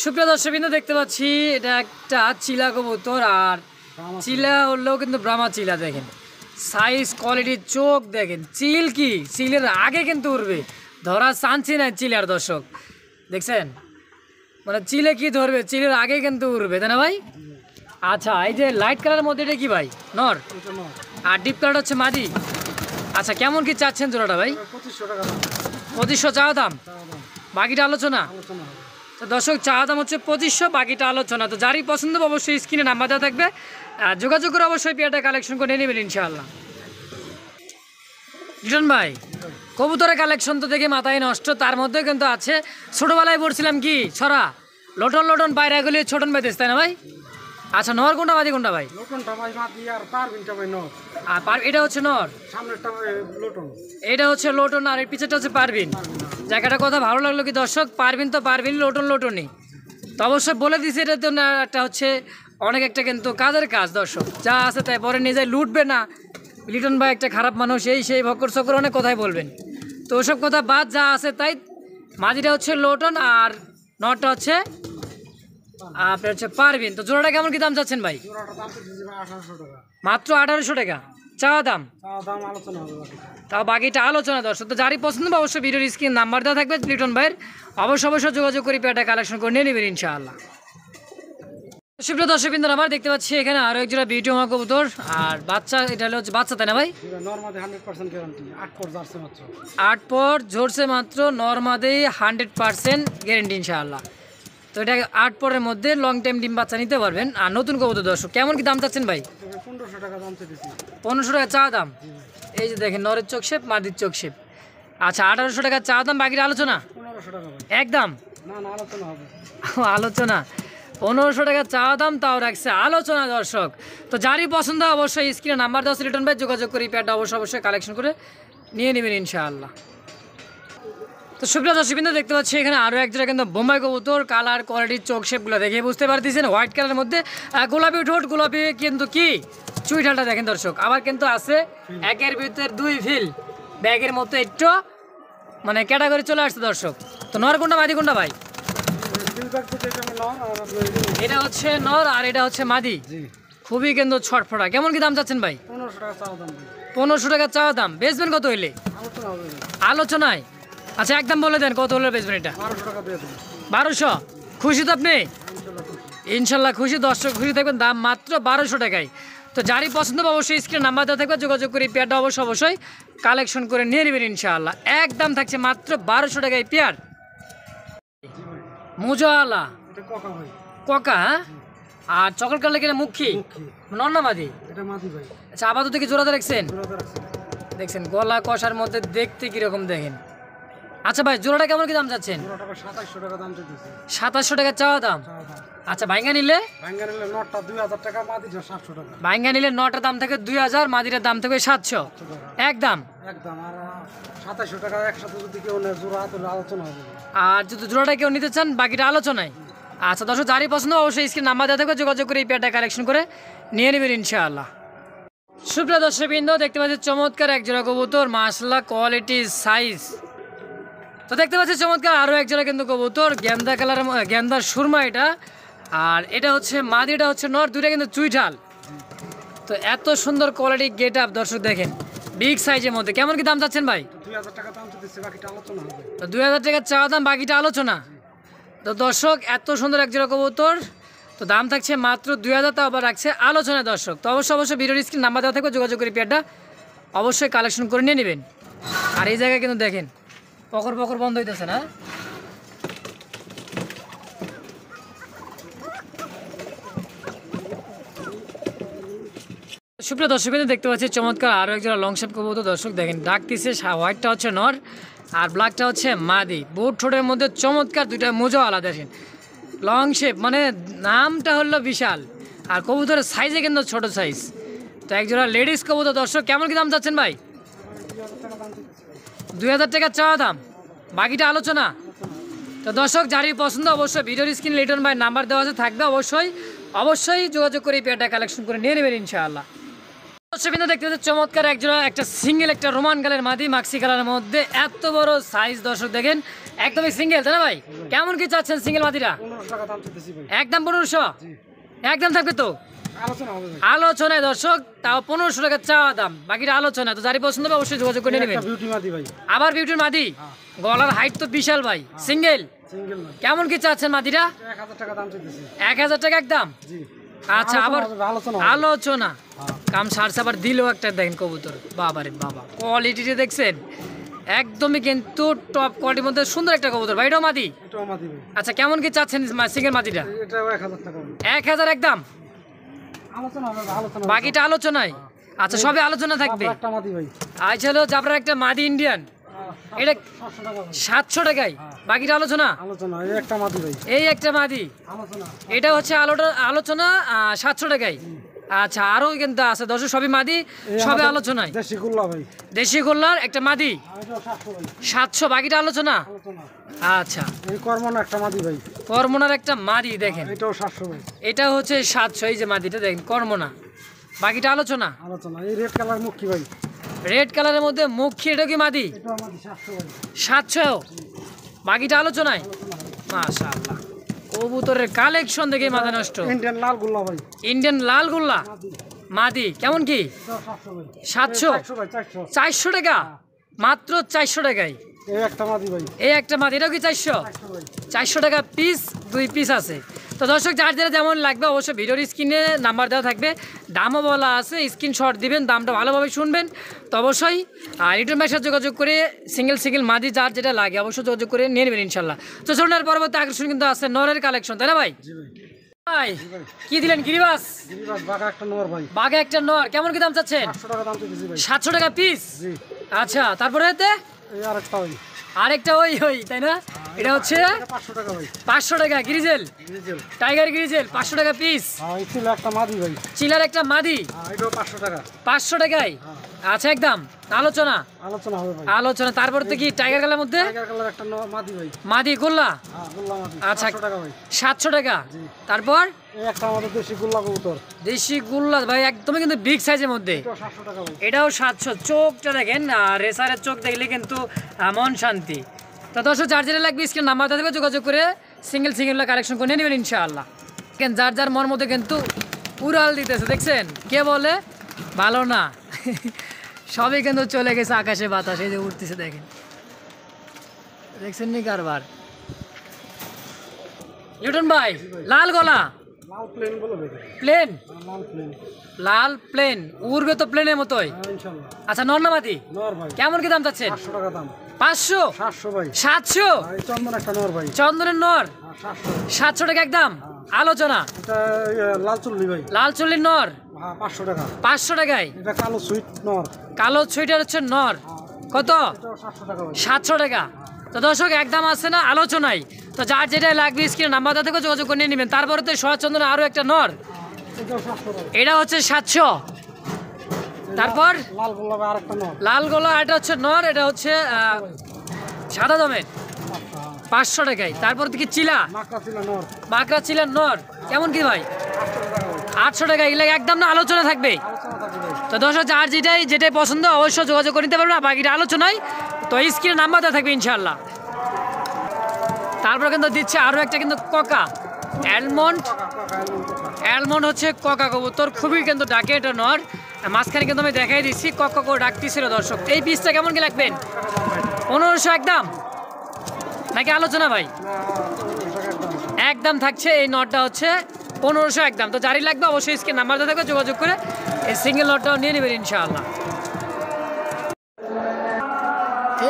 সুপ্রিয় দর্শকবৃন্দ, দেখতে পাচ্ছি এটা একটা চিলা কবুতর, আর চিলা হলেও কিন্তু ব্রাহ্মা চিলা। দেখেন সাইজ, কোয়ালিটি, চোখ দেখেন, চিল কি চিলের আগে কিন্তু উঠবে, ধরা চান্সি নাই চিলার দর্শক। দেখছেন মানে চিলে কি ধরবে, চিলের আগে কিন্তু উঠবে, তাই না ভাই? আচ্ছা, এই যে লাইট কালারের মধ্যে এটা কি ভাই? নর, আর ডিপ কালার হচ্ছে মাদি। আচ্ছা, কেমন কি চাচ্ছেন জোড়াটা ভাই? 2500 চাওয়া দাম, বাকিটা আলোচনা। তো দর্শক, চাওয়া দাম হচ্ছে 2500, বাকিটা আলোচনা। তো যারই পছন্দ অবশ্যই স্ক্রিনে নাম্বার দেওয়া থাকবে, যোগাযোগ করে অবশ্যই পেয়ারটা কালেকশন করে নেবেন ইনশাআল্লাহ। রিটন ভাই, কবুতরের কালেকশন তো দেখে মাথায় নষ্ট, তার মধ্যে কিন্তু আছে ছোটবেলায় পড়ছিলাম কি ছড়া, লোটন পায়রা গুলি ছোটন ভাই দেশ, তাই না ভাই? আচ্ছা, নর কোনটা মাদি কোনটা ভাই? আর এটা হচ্ছে নর, এটা হচ্ছে লোটন, আর এর পিছেটা হচ্ছে পারবিন। জায়গাটা কথা ভালো লাগলো কি দর্শক, পারবিন তো পারবিন, লোটনই। তো অবশ্যই বলে দিছি, এটা তো না একটা হচ্ছে অনেক একটা কিন্তু কাজের কাজ দর্শক, যা আছে তাই পরে নিয়ে যায়, লুটবে না। লিটন ভাই একটা খারাপ মানুষ, সেই ভক্কর চক্কর অনেক কথাই বলবেন। তো ওসব কথা বাদ, যা আছে তাই। মাদিটা হচ্ছে লোটন, আর নটটা হচ্ছে আপনি হচ্ছে পারবেন। তো জোড়াটা কেমন কি দাম চাচ্ছেন ভাই? জোড়াটা দাম দিচ্ছি ভাই 1800 টাকা। মাত্র 1800 টাকা চাওয়া দাম, দাম আলোচনা হবে বাকি। তাও বাকিটা আলোচনা দর্শক। তো যারই পছন্দ হবে অবশ্যই ভিডিওর স্ক্রিন নাম্বার দেওয়া থাকবে লিটন ভাইয়ের, অবশ্যই যোগাযোগ করে পেয়ারটা কালেকশন করে নিয়ে নেবেন ইনশাআল্লাহ। সুপ্রিয় দর্শকবৃন্দ, আমার দেখতে পাচ্ছি এখানে আরো এক জোড়া বিউটি মা কবুতর আর বাচ্চা, এটা হচ্ছে বাচ্চা তাই না ভাই? নরমাদি 100% গ্যারান্টি, 8 পর জার্সি মাত্র। 8 পর জোরসে মাত্র, নরমাদেই 100% গ্যারেন্টি ইনশাআল্লাহ। তো এটা 8 পরের মধ্যে লং টাইম ডিম বাচ্চা নিতে পারবেন। আর নতুন কবুতর দর্শক কেমন কি দাম চাচ্ছেন ভাই? 1500 টাকা দাম চাইতেছি। 1500 টাকা চা দাম। এই যে দেখেন নরের চোখ শেপ, মাদির চোখ শেপ। আচ্ছা 1800 টাকা চা দাম, বাকির আলোচনা 1500 টাকা ভাই। একদম না না, আলোচনা হবে। আলোচনা 1500 টাকা চা দাম, তাও রাখছে আলোচনা দর্শক। তো যারই পছন্দ অবশ্যই স্ক্রিনে নাম্বার দেওয়া আছে লিটন ভাই, যোগাযোগ করি প্যাডটা অবশ্যই কালেকশন করে নিয়ে নেবেন ইনশাআল্লাহ। তো সুপ্রিয় দর্শকবৃন্দ, দেখতে পাচ্ছি এখানে আরও এক জোড়া কিন্তু বোম্বাই কবুতর, কালার কোয়ালিটির চোখ শেপগুলো দেখে বুঝতে পারতেছেন। হোয়াইট কালারের মধ্যে গোলাপি ঠোঁট, গোলাপি কিন্তু কি চুইঠালটা দেখেন দর্শক। আবার কিন্তু আছে একের ভিতরে 2 ফিল, ব্যাগের মতো একটু মানে ক্যাটাগরি চলে আসছে দর্শক। তো নর কোনটা মাদি কোনটা ভাই? এটা হচ্ছে নর আর এটা হচ্ছে মাদি। খুবই কিন্তু ছটফটা। কেমন কি দাম চাচ্ছেন ভাই? 1500 টাকা চাওয়া দাম। 1500 টাকা চাওয়া দাম। বেচবেন কত হইলে? আলোচনা হবে। আলোচনায়? আচ্ছা একদম বলে দেন কত হলে বেচবেন এটা? 1200 টাকা দিয়ে দেন। 1200? খুশি তো আপনি? ইনশাল্লাহ খুশি, দর্শক খুশি থাকবেন। দাম মাত্র 1200 টাকায়। তো যারই পছন্দ হবে অবশ্যই স্ক্রিনে নাম্বার দেওয়া থাকবে, যোগাযোগ করে পেয়ারটা অবশ্যই কালেকশন করে নিয়ে নেবেন ইনশাআল্লাহ। একদম থাকছে মাত্র 1200 টাকায় পেয়ার। মুজোয়ালা এটা কোকা ভাই। কোকা, হ্যাঁ? আর চকলেট কালার কিনা মুখী নন্না মাদি? এটা মাদি ভাই। আচ্ছা আপাতত কি জোড়াতে রাখছেন? জোড়াতে রাখছি। দেখছেন গলা কষার মধ্যে দেখতে কিরকম দেখেন। আচ্ছা ভাই জোড়াটা কেমন কি দাম চাচ্ছেন? জোড়াটা 2700 টাকা দাম চাইতেছি। 2700 টাকা চাওয়া দাম। আচ্ছা ভাঙ্গা নিলে? ভাঙ্গা নিলে নটটা 2000 টাকা, মাদিটা 700 টাকা। ভাঙ্গা নিলে নটার দাম থেকে 2000, মাদিটার দাম থেকে 700 একদম। একদম। আর 2700 টাকা একসাথে যদি কেউ নেয় জোড়া তাহলে আলোচনা হবে। আর যদি জোড়াটা কেউ নিতে চান বাকিটা আলোচনায়। আচ্ছা দর্শক যারই পছন্দ অবশ্যই স্ক্রিন নাম্বার দেওয়া থাকবে, যোগাযোগ করে এই পেয়ারটা কালেকশন করে নিয়ে নেবেন ইনশাআল্লাহ। সুপ্রিয় দর্শকবৃন্দ, দেখতে পাচ্ছি চমৎকার এক জোড়া কবুতর, মাশাআল্লাহ কোয়ালিটি সাইজ। তো দেখতে পাচ্ছি চমৎকার আরও এক জোড়া কিন্তু কবুতর, গেন্দা কালার, গেন্দার সুরমা এটা। আর এটা হচ্ছে মাদিটা হচ্ছে নর, দুইটা কিন্তু চুইঠাল। তো এত সুন্দর কোয়ালিটি গেট আপ দর্শক দেখেন, বিগ সাইজের মধ্যে। কেমন কি দাম চাচ্ছেন ভাই? 2000 টাকা দাম চাইতেছি, বাকিটা আলোচনা হবে। তো 2000 টাকা চাওয়া দাম, বাকিটা আলোচনা। তো দর্শক এত সুন্দর এক জোড়া কবুতর, তো দাম থাকছে মাত্র 2000, তা আবার রাখছে আলোচনায় দর্শক। তো অবশ্যই ভিডিওর স্ক্রিন নাম্বার দেওয়া থাকবে, যোগাযোগ করে পেয়ারটা অবশ্যই কালেকশন করে নিয়ে নেবেন। আর এই জায়গায় কিন্তু দেখেন পকর বন্ধ হইতেছে না। সুপ্রিয় দর্শক দেখতে পাচ্ছি চমৎকার আরও এক জোড়া লং শেপ কবুতর দর্শক দেখেন, ডাকতেছে। হোয়াইটটা হচ্ছে নর আর ব্ল্যাকটা হচ্ছে মাদি। বুট ঠোঁটের মধ্যে চমৎকার দুইটা মোজোওয়ালা দেখেন, লং শেপ, মানে নামটা হলো বিশাল। আর কবুতরের সাইজে কিন্তু ছোট সাইজ। তো এক জোড়া লেডিস কবুতর দর্শক। কেমন কি দাম চাচ্ছেন ভাই? 2000 টাকা চাওয়া দাম, বাকিটা আলোচনা। তো দর্শক যারই পছন্দ অবশ্যই ভিডিওর স্ক্রিনে লিটন ভাই নাম্বার দেওয়া আছে থাকবে, অবশ্যই যোগাযোগ করে এই পেয়ারটা কালেকশন করে নিয়ে নেবেন ইনশাআল্লাহ। দর্শকবৃন্দ দেখতে পাচ্ছি চমৎকার এক জোড়া, একটা সিঙ্গেল, একটা রোমান কালের মাদি, মাক্সি কালারের মধ্যে এত বড় সাইজ দর্শক দেখেন, একদমই সিঙ্গেল তাই না ভাই? কেমন কি চাচ্ছেন সিঙ্গেল মাদিরা? 1500 টাকা দাম চাইতেছি ভাই। একদম 1500 একদম থাকবে তো আলোচনা হবে ভাই। আলোচনায় দর্শক, তাও 1500 টাকা চাওয়া দাম, বাকিটা আলোচনা। তো যারই পছন্দ হবে অবশ্যই যোগাযোগ করে নেবেন। বিউটি মাদি ভাই। আবার বিউটির মাদি, গলার হাইট তো বিশাল ভাই, সিঙ্গেল। সিঙ্গেল না। কেমন কি চাচ্ছেন মাদিরা? 1000 টাকা দাম চাইতেছি। 1000 টাকা একদম। জি। আচ্ছা আবার আলোচনা আলোচনা কাম সারছে। আবার দিলেও একটা দেখেন কবুতর, বাবারে বাবা, কোয়ালিটিটা দেখছেন একদমই কিন্তু টপ কোয়ালিটির মধ্যে সুন্দর একটা কবুতর ভাই। এটাও মাদি? এটাও মাদি ভাই। আচ্ছা কেমন কি চাচ্ছেন সিঙ্গেল মাদিটা? এটাও 1000 টাকা। 1000 একদম, আলোচনা হবে, আলোচনা। বাকিটা আলোচনায়। আচ্ছা সবে আলোচনা থাকবে। একটা মাদি ভাই। আচ্ছা হলো জাবরার একটা মাদি ইন্ডিয়ান, এটা 700 টাকা ভাই। 700 টাকায়, বাকিটা আলোচনা। আলোচনা। এই একটা মাদি ভাই। এই একটা মাদি, আলোচনা। এটা হচ্ছে আলোচনা 700 টাকায়। আচ্ছা আরও কিন্তু আছে দর্শক, সবই মাদি, সবে আলোচনায়। দেশি গোল্লা ভাই। দেশি গোল্লার একটা মাদি এটাও 700 ভাই। 700, বাকিটা আলোচনা। আলোচনা। আচ্ছা এই কর্মনা একটা মাদি ভাই। কর্মনার একটা মাদি দেখেন, এটাও 700 ভাই। এটা হচ্ছে 700। এই যে মাদিটা দেখেন কর্মনা, বাকিটা আলোচনা। আলোচনা। এই রেড কালার মুখ কি ভাই? রেড কালারের মধ্যে মুখী, এটা কি মাদি? এটাও মাদি 700 ভাই। 700, বাকিটা আলোচনায়। মাশাআল্লাহ কবুতরের কালেকশন দেখে মাথা নষ্ট। ইন্ডিয়ান লাল গোল্লা ভাই, ইন্ডিয়ান লাল গোল্লা মাদি কেমন কি? 700 400 টাকা, মাত্র 400 টাকায় এই একটা মাদি ভাই, এই একটা মাদি। এটাও কি 400 400 টাকা পিস, 2 পিস আছে। তো দর্শক যার যেটা যেমন লাগবে অবশ্যই ভিডিওর স্ক্রিনে নাম্বার দেওয়া থাকবে, দামও বলা আছে, স্ক্রিনশট দিবেন, দামটা ভালোভাবে শুনবেন। তো অবশ্যই রিটার্ন ভাইয়ের সাথে যোগাযোগ করে সিঙ্গেল মাদি যার যেটা লাগে অবশ্যই যোগাযোগ করে নিয়ে নেবেন ইনশাল্লাহ। তো চলুন আর পরবর্তী আকর্ষণ কিন্তু আছে নরের কালেকশন, তাই না ভাই? ভাই কি দিলেন? গিরিবাস বাঘা একটা নর ভাই, বাঘে একটা নর, কেমন কি দাম চাচ্ছেন? 800 টাকা দাম চাইছি ভাই। 700 টাকা পিস। আচ্ছা, তারপরে এতে এই আরেকটা ভাই, আরেকটা ওই তাই না? এটা হচ্ছে 500 টাকা ভাই, 500 টাকা গ্রিজেল, ডিজেল। টাইগার গ্রিজেল 500 টাকা পিস। এই ছিল একটা মাদি ভাই, চিলার একটা মাদি এটাও 500 টাকা। 500 টাকায়। আচ্ছা, একদম আলোচনা আলোচনা হবে ভাই। আলোচনা। তারপর তো কি টাইগার কালার মধ্যে টাইগার কালার একটা মাদি ভাই, মাদি গোল্লা, গোল্লা মাদি, আচ্ছা 500 টাকা ভাই। 700 টাকা। তারপর এই একটা আমাদের দেশি গোল্লা কবুতর, দেশি গোল্লা ভাই, একদমই কিন্তু বিগ সাইজের মধ্যে, এটাও 700 টাকা ভাই। এটাও 700। চোখটা দেখেন, আর রেসারের চোখ দেখলে কিন্তু মন শান্তি। তো দর্শক যার যেটা লাগবে স্ক্রিন নাম্বার দেবে, যোগাযোগ করে সিঙ্গেল কালেকশন করে নেবেন ইনশাআল্লাহ। যার যার মন মধ্যে কিন্তু উড়াল দিতেছে, দেখছেন? কে বলে ভালো না সবই কিন্তু চলে গেছে আকাশে বাতাসে, এই যে উঠতেছে দেখেন, দেখছেন নি কারবার? লিটন ভাই লাল গলা, লাল প্লেন বলে ভাই, প্লেন, লাল প্লেন, লাল প্লেন উড়বে তো প্লেনের মতোই। ইনশাআল্লাহ। আচ্ছা, নর্নামাদি নর ভাই, কেমন কি দাম চাচ্ছেন? 500 টাকা দাম। 500 700 ভাই, 700 এই চন্দন একটা নর ভাই, চন্দনের নর 700। 700 টাকা একদম আলোচনা। এটা লাল চুল্লি ভাই, লাল চল্লির নর 500 টাকা। 500 টাকায়। এটা কালো সুইট নর, কালো ছুইটার হচ্ছে নর, কত? এটাও 700 টাকা ভাই। 700 টাকা। তো দর্শক একদম আছে না আলোচনায়। তো যার যেটাই লাগবে স্ক্রিনে নাম্বার থেকে যোগাযোগ করে নিয়ে নেবেন। তারপরে তো সচন্দনের আরও একটা নর, এটাও 700 টাকা। এটা হচ্ছে 700। তারপর লাল গোল্লা ভাই আরেকটা নর, লাল গোলা, এটা হচ্ছে নর, এটা হচ্ছে সাদা দমের 500 টাকায়। তারপর কি চিলা, মাকড়া ছিল নর, বাঁকড়া চিলার নর কেমন কি ভাই? 800 টাকা। এগুলো একদম না আলোচনা থাকবে। আলোচনা থাকবে ভাই। তো দর্শক যার যেটাই পছন্দ অবশ্যই যোগাযোগ করে নিতে পারবেন, বাকিটা আলোচনায়। তো স্ক্রিনে নাম্বার দেওয়া থাকবে ইনশাআল্লাহ। তারপর কিন্তু দিচ্ছে আরও একটা কিন্তু ককা অ্যালমন্ড, অ্যালমন্ড হচ্ছে ককা কবুতর, খুবই কিন্তু ডাকে এটা নর। মাঝখানে কিন্তু আমি দেখাই দিচ্ছি কক করে ডাকতেছিল দর্শক। এই পিসটা কেমন কি লাগবেন? 1500 একদম নাকি আলোচনা ভাই? একদম থাকছে। এই নটটা হচ্ছে 1500 একদম। তো যারই লাগবে অবশ্যই স্ক্রিনে নাম্বার দেওয়া থাকবে, যোগাযোগ করে এই সিঙ্গেল নটটাও নিয়ে নেবেন ইনশাআল্লাহ।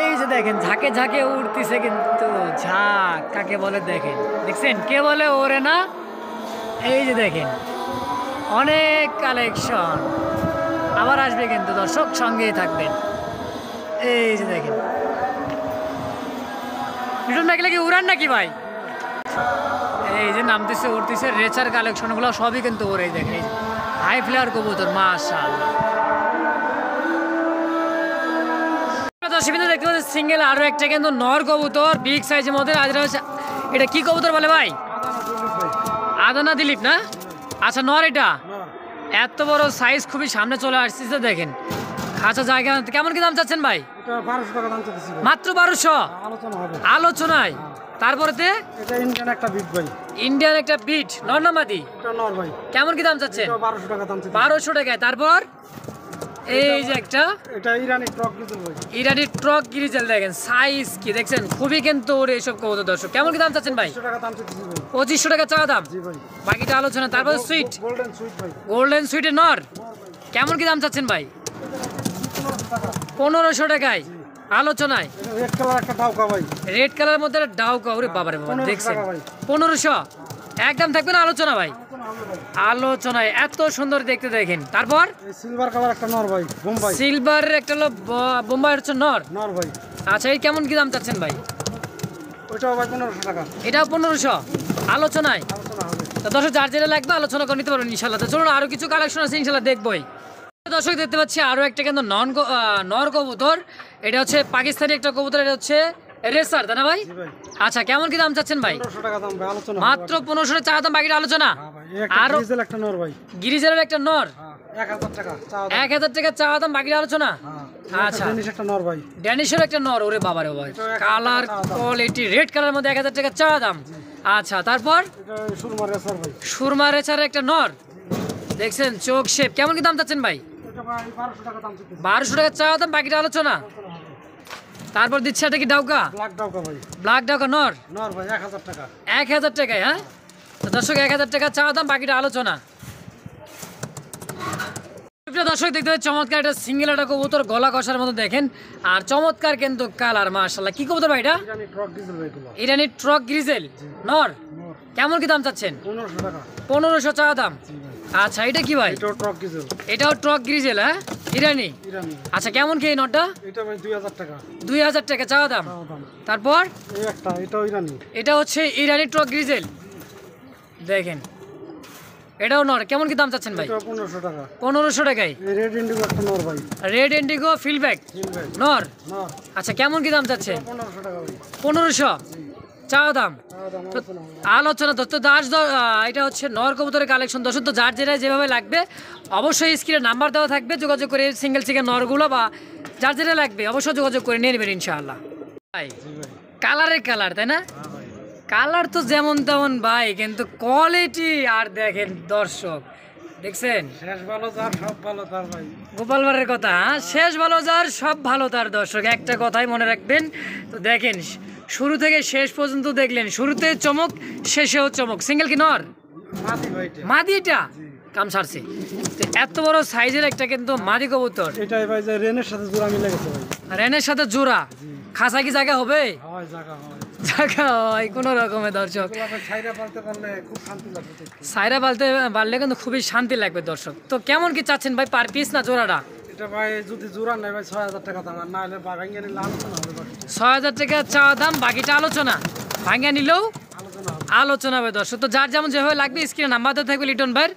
এই যে দেখেন ঝাঁকে ঝাঁকে উঠতেছে কিন্তু, ঝাঁক কাকে বলে দেখেন, দেখছেন? কে বলে ওরে না? এই যে দেখেন অনেক কালেকশন আবার আসবে কিন্তু দর্শক, সঙ্গেই থাকবেন। এই যে দেখেন লিটন ভাই কি উড়ান নাকি ভাই? এই যে নামতেছে উঠতেছে রেচার কালেকশনগুলো সবই কিন্তু ওরে দেখেন, হাই ফ্লেয়ার কবুতর মাশাআল্লাহ। দেখতে পাচ্ছি সিঙ্গেল আরো একটা কিন্তু নর কবুতর বিগ সাইজের মধ্যে। এটা কি কবুতর বলে ভাই? আদানা দিলীপ না? আচ্ছা, নর এটা এত বড় সাইজ, খুবই সামনে চলে আসছে দেখেন। আচ্ছা, জায়গা কেমন কি দাম চাচ্ছেন ভাই? এটা 1200 টাকা দাম চাইছি ভাই। মাত্র 1200 আলোচনা হবে আলোচনায়। তারপরেতে এটা ইন্ডিয়ান একটা বিগ ভাই, ইন্ডিয়ান একটা বিট নর্নামাদি, এটা নর ভাই, কেমন কি দাম চাচ্ছেন? এটা 1200 টাকা দাম চাইছি। 1200 টাকায়। তারপর এই যে একটা এটা ইরানি ট্রক ডিজেল ভাই, ইরানি ট্রক গ্রিজেল দেখেন, সাইজ কি দেখছেন, খুবই কিন্তু ওর এইসব কবুতর দর্শক। কেমন কি দাম চাচ্ছেন ভাই? 200 টাকা দাম চাইছি ভাই। 2500 টাকা চাওয়া দাম, জি ভাই। বাকিটা আলোচনা। তারপর সুইট, গোল্ডেন সুইট ভাই, গোল্ডেন সুইটের নর কেমন কি দাম চাচ্ছেন ভাই? 1500 টাকায় আলোচনায়। রেড কালার একটা ডাউকা ভাই, রেড কালারের মধ্যে ডাউকা, ওরে বাবারে বাবা, 1500 দেখছেন? টাকা ভাই। 1500 একদম থাকবে না আলোচনা ভাই? আলোচনা হবে ভাই। আলোচনায় এত সুন্দর দেখতে দেখেন। তারপর এই সিলভার কালার একটা নর ভাই, বোম্বাই সিলভারের একটা হলো বোম্বাই হচ্ছে নর। নর ভাই, আচ্ছা, এই কেমন কি দাম চাচ্ছেন ভাই? ওইটাও ভাই 1500 টাকা, এটাও 1500 আলোচনায়। আলোচনা হবে। তো দর্শক যার যেটা লাগবে আলোচনা করে নিতে পারবেন ইনশাল্লাহ। তো চলুন আরো কিছু কালেকশন আছে ইনশাল্লাহ দেখবই। দর্শক দেখতে পাচ্ছি আরো একটা কিন্তু নর কবুতর, এটা হচ্ছে পাকিস্তানি একটা কবুতর, এটা হচ্ছে রেসার, তাই না ভাই? জি ভাই। আচ্ছা, কেমন কি দাম চাচ্ছেন ভাই? 1500 টাকা দাম ভাই, আলোচনা হবে মাত্র 1500 চা দাম, বাকিটা আলোচনা। হ্যাঁ ভাই। এই একটা আরো ডিজেল একটা নর ভাই, গিরিজের একটা নর, হ্যাঁ 1000 টাকা চাওয়া দাম। 1000 টাকা চা দাম, বাকিটা আলোচনা। হ্যাঁ আচ্ছা, ডেনিশ একটা নর ভাই, ড্যানিশের একটা নর, ওরে বাবারে বাবা, এটাও 1000 কালার টাকা চা দাম। কোয়ালিটি রেড কালার মধ্যে 1000 টাকা চা দাম। আচ্ছা, তারপর এটা সুরমা রেসার ভাই। সুরমা রেচার একটা নর দেখছেন, চোখ শেপ। কেমন কি দাম চাচ্ছেন ভাই? এটা ভাই 1200 টাকা দাম চাইতেছি। 1200 টাকা চাওয়া দাম, বাকিটা আলোচনা। তারপর দিচ্ছে এটা কি ডাউকা? ব্ল্যাক ডাউকা ভাই। ব্ল্যাক ডাউকা নর নর ভাই 1000 টাকা। 1000 টাকায়। হ্যাঁ, তো দর্শক 1000 টাকা চাওয়া দাম, বাকিটা আলোচনা। প্রিয় দর্শক দেখতে পাচ্ছেন চমৎকার একটা সিঙ্গেল একটা কবুতর, গলা কষার মতো দেখেন, আর চমৎকার কিন্তু কালার। মাশাআল্লাহ, কি কবুতর ভাই এটা? ইরানি ট্রাক ডিজেল ভাই এগুলো। ইরানি ট্রক গ্রিজেল নর। নর কেমন কি দাম চাচ্ছেন? 1500 টাকা। 1500 চাওয়া দাম। জি ভাই। আচ্ছা, এটা কি ভাই? এটাও ট্রাক ডিজেল। এটাও ট্রক গ্রিজেল। হ্যাঁ, ইরানি। ইরানি। আচ্ছা, কেমন কি এই নটটা? এটা ভাই 2000 টাকা। 2000 টাকা চাওয়া দাম। তাও দাম। তারপর এই একটা, এটাও ইরানি। এটা হচ্ছে ইরানি ট্রক গ্রিজেল দেখেন, এটাও নর। কেমন কি দাম চাচ্ছেন ভাই? এটাও 1500 টাকা। 1500 টাকায়। এই রেড ইন্ডিগো একটা নর ভাই। রেড ইন্ডিগো ফিলব্যাক জি ভাই। নর। নর আচ্ছা, কেমন কি দাম চাচ্ছেন? 1500 টাকা ভাই। 1500 চাওয়া দাম। তাও দাম তো আলোচনা হবে। আলোচনা তো দাস এটা হচ্ছে নর কবুতরের কালেকশন। দর্শক, তো যার যেটা যেভাবে লাগবে অবশ্যই স্ক্রিনে নাম্বার দেওয়া থাকবে, যোগাযোগ করে সিঙ্গেল সিঙ্গেল নরগুলো বা যার যেটা লাগবে অবশ্যই যোগাযোগ করে নিয়ে নেবেন ইনশাআল্লাহ। ভাই জি ভাই। কালারের কালার, তাই না? হ্যাঁ ভাই। কালার তো যেমন তেমন ভাই, কিন্তু কোয়ালিটি আর দেখেন দর্শক, দেখছেন শেষ ভালো যার সব ভালো তার ভাই। গোপাল ভাড়ের কথা। হ্যাঁ, শেষ ভালো যার সব ভালো তার। দর্শক, একটা কথাই মনে রাখবেন। তো দেখেন, শুরু থেকে শেষ পর্যন্ত দেখলেন, শুরুতে চমক, শেষেও চমক। সিঙ্গেল কি নর? মাটি ভাই এটা। মাদি এটা কাম সারছে। তো এত বড় সাইজের একটা কিন্তু মাদি কবুতর, এটাই ভাই যে রেনের সাথে জোড়া মিলে গেছে ভাই। রেনের সাথে জোড়া। খাসা কি জায়গা হবে? হয় জায়গা হয়। জায়গা হয় কোনো রকমের। দর্শক, এগুলো আপনি ছাইরা পালতে পারলে খুব শান্তি লাগবে দেখতে। সাইরা পারলে কিন্তু খুবই শান্তি লাগবে। দর্শক, তো কেমন কি চাচ্ছেন ভাই, পার পিস না জোড়াটা? এটা ভাই যদি জোড়া নেয় ভাই 6000 টাকা দাম, আর না হলে ভাঙিয়ে নিলে আলোচনা হবে বাকি। 6000 টাকা চাওয়া দাম, বাকিটা আলোচনা। ভাঙিয়ে নিলেও আলোচনা হবে। আলোচনা হবে। দর্শক, তো যার যেমন যেভাবে লাগবে স্ক্রিনে নাম্বার দেওয়া থাকবে লিটন ভাইয়ের,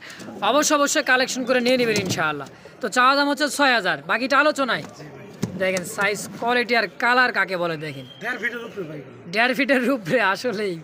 অবশ্যই কালেকশন করে নিয়ে নেবেন ইনশাআল্লাহ। তো চাওয়া দাম হচ্ছে 6000, বাকিটা আলোচনায়। দেখেন সাইজ, কোয়ালিটি আর কালার কাকে বলে দেখেন। 1.5 ফিটের উপরে ভাই। 1.5 ফিটের উপরে আসলেই